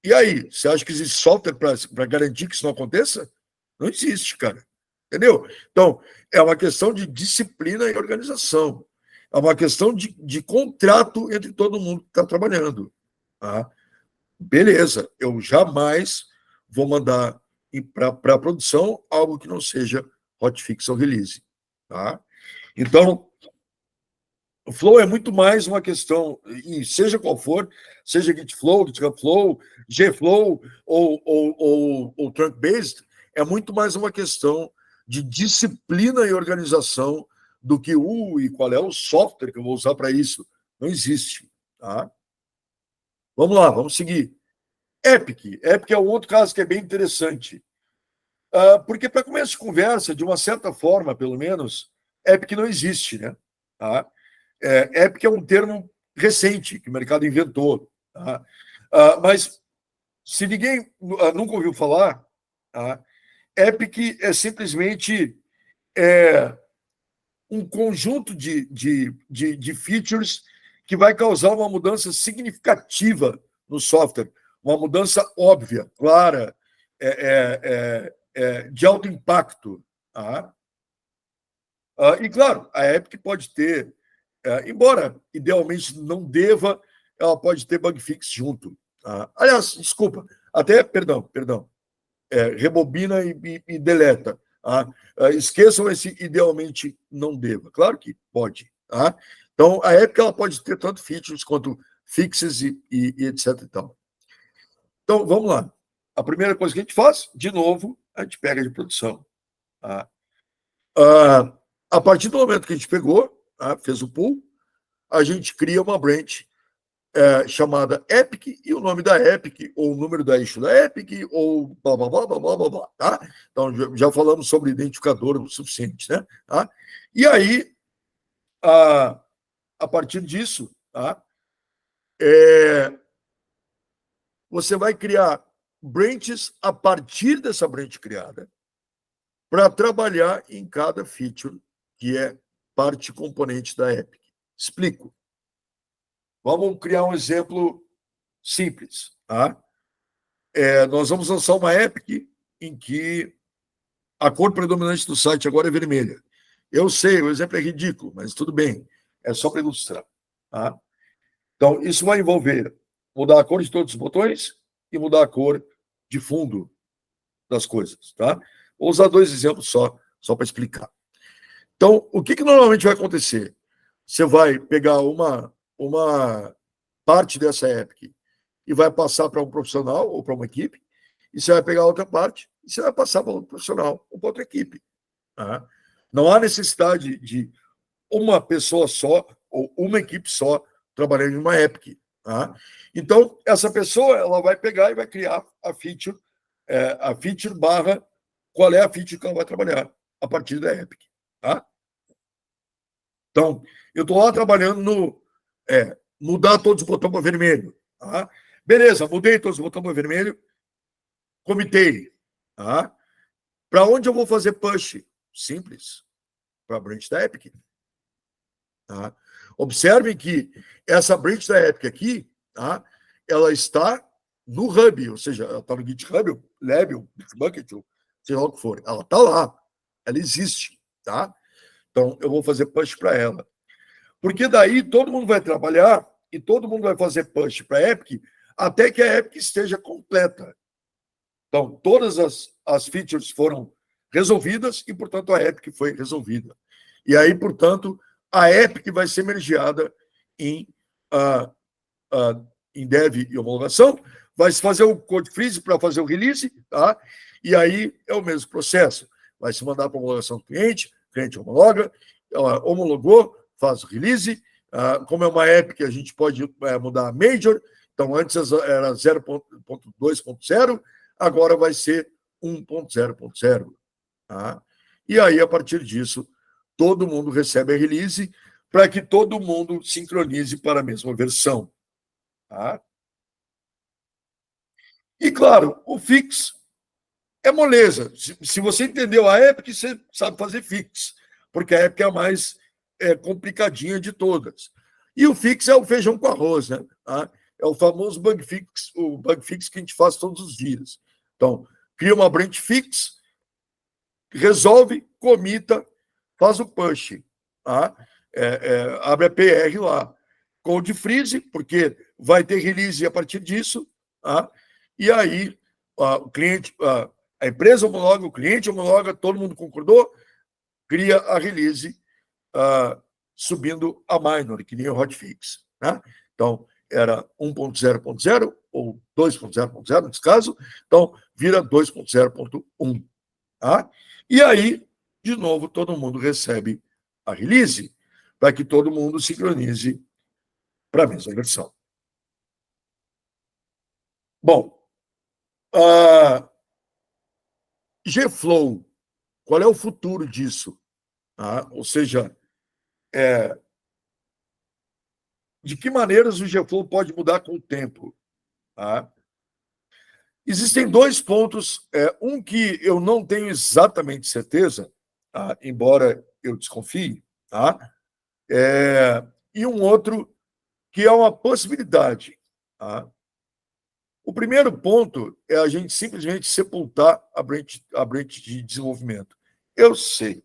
e aí, você acha que existe software para garantir que isso não aconteça? Não existe, cara. Entendeu? Então, é uma questão de disciplina e organização. É uma questão de contrato entre todo mundo que está trabalhando. Tá? Beleza, eu jamais vou mandar para a produção algo que não seja hotfix ou release. Tá? Então, o Flow é muito mais uma questão, e seja qual for, seja GitFlow, GitHub Flow, Gflow ou Trunk-Based, é muito mais uma questão de disciplina e organização do que e qual é o software que eu vou usar para isso. Não existe. Tá? Vamos lá, vamos seguir. Epic. Epic é um outro caso que é bem interessante. Porque, para começo de conversa, de uma certa forma, pelo menos, Epic não existe, né? Tá? Epic é um termo recente que o mercado inventou. Tá? Mas, se ninguém nunca ouviu falar, tá? Epic é simplesmente um conjunto de features que vai causar uma mudança significativa no software, uma mudança óbvia, clara, de alto impacto. Tá? E, claro, a Epic pode ter, embora idealmente não deva, ela pode ter bug fix junto. Tá? Aliás, desculpa, perdão, rebobina e deleta. Tá? Esqueçam esse idealmente não deva. Claro que pode. Tá? Então, a Epic ela pode ter tanto features quanto fixes e etc. E tal. Então, vamos lá. A primeira coisa que a gente faz, de novo, a gente pega de produção. Tá? A partir do momento que a gente pegou, tá? Fez o pull, a gente cria uma branch chamada Epic, e o nome da Epic, ou o número da issue da Epic, ou blá, blá, blá, blá, blá, blá, blá, tá? Então, já falamos sobre identificador o suficiente, né? Tá? E aí, a partir disso, tá? Você vai criar branches a partir dessa branch criada para trabalhar em cada feature que é parte componente da Epic. Explico. Vamos criar um exemplo simples. Tá? Nós vamos lançar uma Epic em que a cor predominante do site agora é vermelha. Eu sei, o exemplo é ridículo, mas tudo bem. É só para ilustrar. Tá? Então, isso vai envolver mudar a cor de todos os botões e mudar a cor de fundo das coisas. Tá? Vou usar 2 exemplos só para explicar. Então, o que normalmente vai acontecer? Você vai pegar uma parte dessa Epic e vai passar para um profissional ou para uma equipe, e você vai pegar outra parte e você vai passar para outro profissional ou para outra equipe. Tá? Não há necessidade de uma pessoa só ou uma equipe só trabalhando em uma Epic. Tá? Então, essa pessoa ela vai pegar e vai criar a feature barra qual é a feature que ela vai trabalhar a partir da Epic. Tá? Então, eu estou lá trabalhando no mudar todos os botões para vermelho. Tá? Beleza, mudei todos os botões para vermelho, comitei. Tá? Para onde eu vou fazer push? Simples. Para a branch da Epic. Tá? Observem que essa branch da Epic aqui, tá? ela está no Hub, ou seja, ela está no GitHub, o Lab, o Bitbucket, seja lá o que for. Ela está lá, ela existe, tá? Então, eu vou fazer push para ela. Porque daí todo mundo vai trabalhar e todo mundo vai fazer push para a Epic até que a Epic esteja completa. Então, todas as features foram resolvidas e, portanto, a Epic foi resolvida. E aí, portanto, a Epic vai ser mergeada em, em dev e homologação, vai se fazer o code freeze para fazer o release, tá? E aí é o mesmo processo. Vai se mandar para homologação do cliente, o cliente homologa, homologou, faz o release. Como é uma Epic, a gente pode mudar a major. Então, antes era 0.2.0, agora vai ser 1.0.0. Tá? E aí, a partir disso, todo mundo recebe a release para que todo mundo sincronize para a mesma versão. Tá? E, claro, o fix é moleza. Se você entendeu a Epic, você sabe fazer fix, porque a Epic é a mais complicadinha de todas. E o fix é o feijão com arroz, né? Tá? É o famoso bug fix, o bug fix que a gente faz todos os dias. Então, cria uma branch fix, resolve, comita, faz o push. Tá? Abre a PR lá. Code freeze, porque vai ter release a partir disso. Tá? E aí, o cliente, a empresa homologa, o cliente homologa, todo mundo concordou, cria a release subindo a minor, que nem o hotfix. Né? Então, era 1.0.0 ou 2.0.0 nesse caso, então vira 2.0.1. Tá? E aí, de novo, todo mundo recebe a release para que todo mundo sincronize para a mesma versão. Bom, Gflow, qual é o futuro disso? Ou seja, de que maneiras o Gflow pode mudar com o tempo? Existem dois pontos, um que eu não tenho exatamente certeza, embora eu desconfie, e um outro que é uma possibilidade. O primeiro ponto é a gente simplesmente sepultar a branch de desenvolvimento. Eu sei,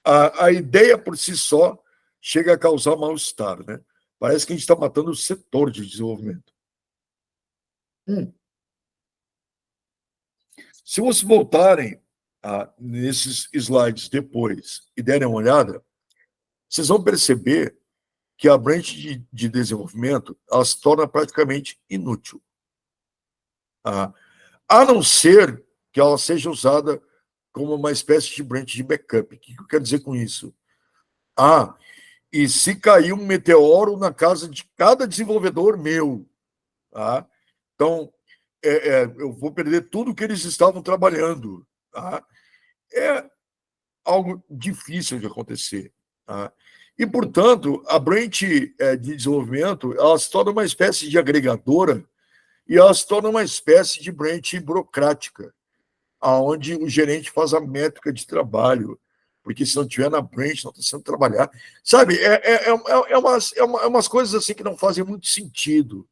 a ideia por si só chega a causar mal-estar, né? Parece que a gente está matando o setor de desenvolvimento. Se vocês voltarem nesses slides depois e derem uma olhada, vocês vão perceber que a branch de desenvolvimento ela se torna praticamente inútil. A não ser que ela seja usada como uma espécie de branch de backup. O que eu quero dizer com isso? E se cair um meteoro na casa de cada desenvolvedor meu, então eu vou perder tudo que eles estavam trabalhando. É algo difícil de acontecer. E, portanto, a branch de desenvolvimento ela se torna uma espécie de agregadora e ela se torna uma espécie de branch burocrática, onde o gerente faz a métrica de trabalho, porque se não tiver na branch, não está sendo trabalhar. Sabe, umas coisas assim que não fazem muito sentido.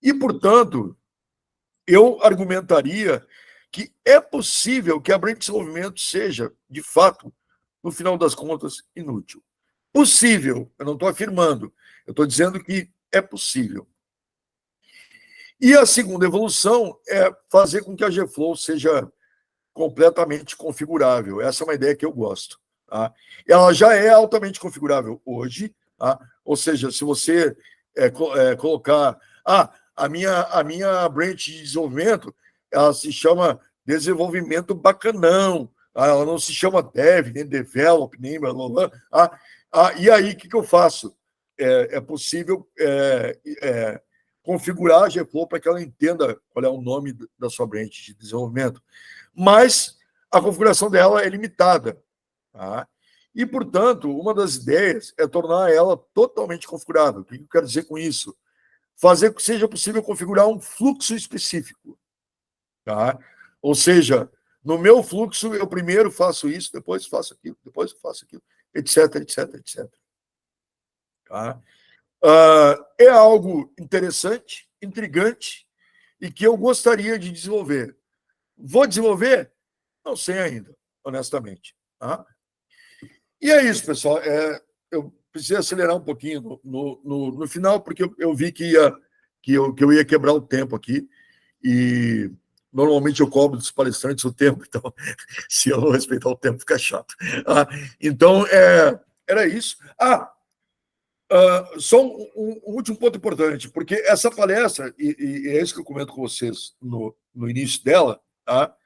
E, portanto, eu argumentaria que é possível que a branch de desenvolvimento seja, de fato, no final das contas, inútil. Possível, eu não estou afirmando, eu estou dizendo que é possível. E a segunda evolução é fazer com que a Gflow seja completamente configurável. Essa é uma ideia que eu gosto. Ela já é altamente configurável hoje, ou seja, se você colocar a minha branch de desenvolvimento, ela se chama desenvolvimento bacanão, ela não se chama dev, nem develop, nem blá, blá, blá. E aí, o que eu faço? É possível configurar a Gflow para que ela entenda qual é o nome da sua branch de desenvolvimento. Mas a configuração dela é limitada. E, portanto, uma das ideias é tornar ela totalmente configurável. O que eu quero dizer com isso? Fazer que seja possível configurar um fluxo específico. Ou seja, no meu fluxo, eu primeiro faço isso, depois faço aquilo, depois faço aquilo, etc, etc, etc. É algo interessante, intrigante e que eu gostaria de desenvolver. Vou desenvolver? Não sei ainda, honestamente. Tá? E é isso, pessoal. Eu precisei acelerar um pouquinho no final, porque eu vi que eu ia quebrar o tempo aqui. E normalmente eu cobro dos palestrantes o tempo, então se eu não respeitar o tempo, fica chato. Então, era isso. Só um último ponto importante, porque essa palestra, e é isso que eu comento com vocês no início dela, tá?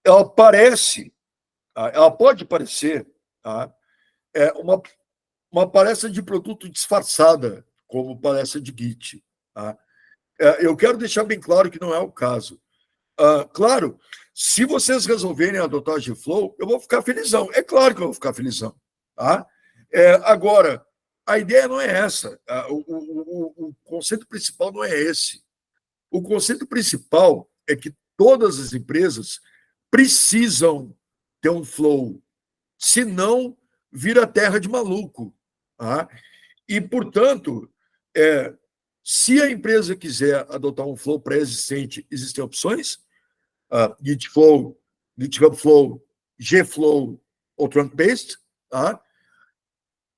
Ela parece, tá? Ela pode parecer, tá? Uma palestra de produto disfarçada, como palestra de Git. Tá? Eu quero deixar bem claro que não é o caso. Claro, se vocês resolverem adotar a Gflow, eu vou ficar felizão. É claro que eu vou ficar felizão. Tá? Agora, a ideia não é essa. O conceito principal não é esse. O conceito principal é que todas as empresas precisam ter um flow, senão vira terra de maluco. Tá? E, portanto, se a empresa quiser adotar um flow pré-existente, existem opções, Gitflow, GitHub Flow, Gflow ou Trunk-based, tá?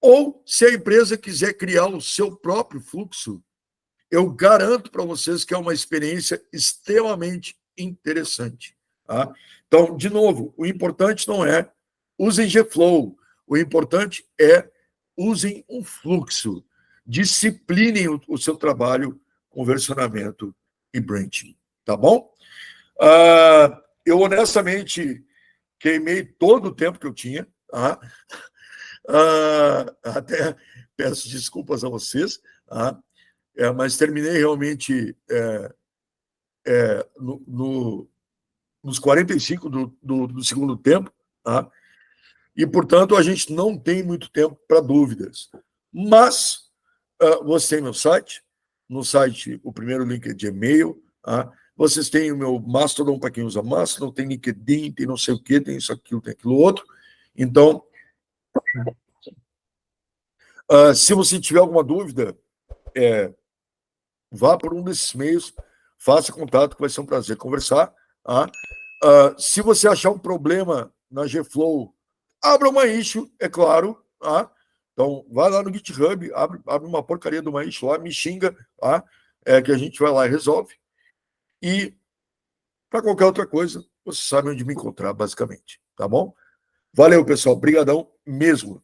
Ou se a empresa quiser criar o seu próprio fluxo, eu garanto para vocês que é uma experiência extremamente interessante. Tá? Então, de novo, o importante não é usem Gflow, o importante é usem um fluxo, disciplinem o seu trabalho com versionamento e branching, tá bom? Eu honestamente queimei todo o tempo que eu tinha, tá? Até peço desculpas a vocês, tá? Mas terminei realmente nos 45 do segundo tempo, tá? E, portanto, a gente não tem muito tempo para dúvidas. Mas você tem meu site, no site o primeiro link é de e-mail, tá? Vocês têm o meu Mastodon, para quem usa Mastodon, tem LinkedIn, tem não sei o quê, tem isso, aquilo, tem aquilo outro. Então, se você tiver alguma dúvida, vá por um desses meios, faça contato, que vai ser um prazer conversar. Tá? Se você achar um problema na Gflow, abra uma issue, é claro. Tá? Então, vai lá no GitHub, abre uma porcaria de uma issue lá, me xinga, tá? Que a gente vai lá e resolve. E, para qualquer outra coisa, você sabe onde me encontrar, basicamente. Tá bom? Valeu, pessoal. Obrigadão mesmo.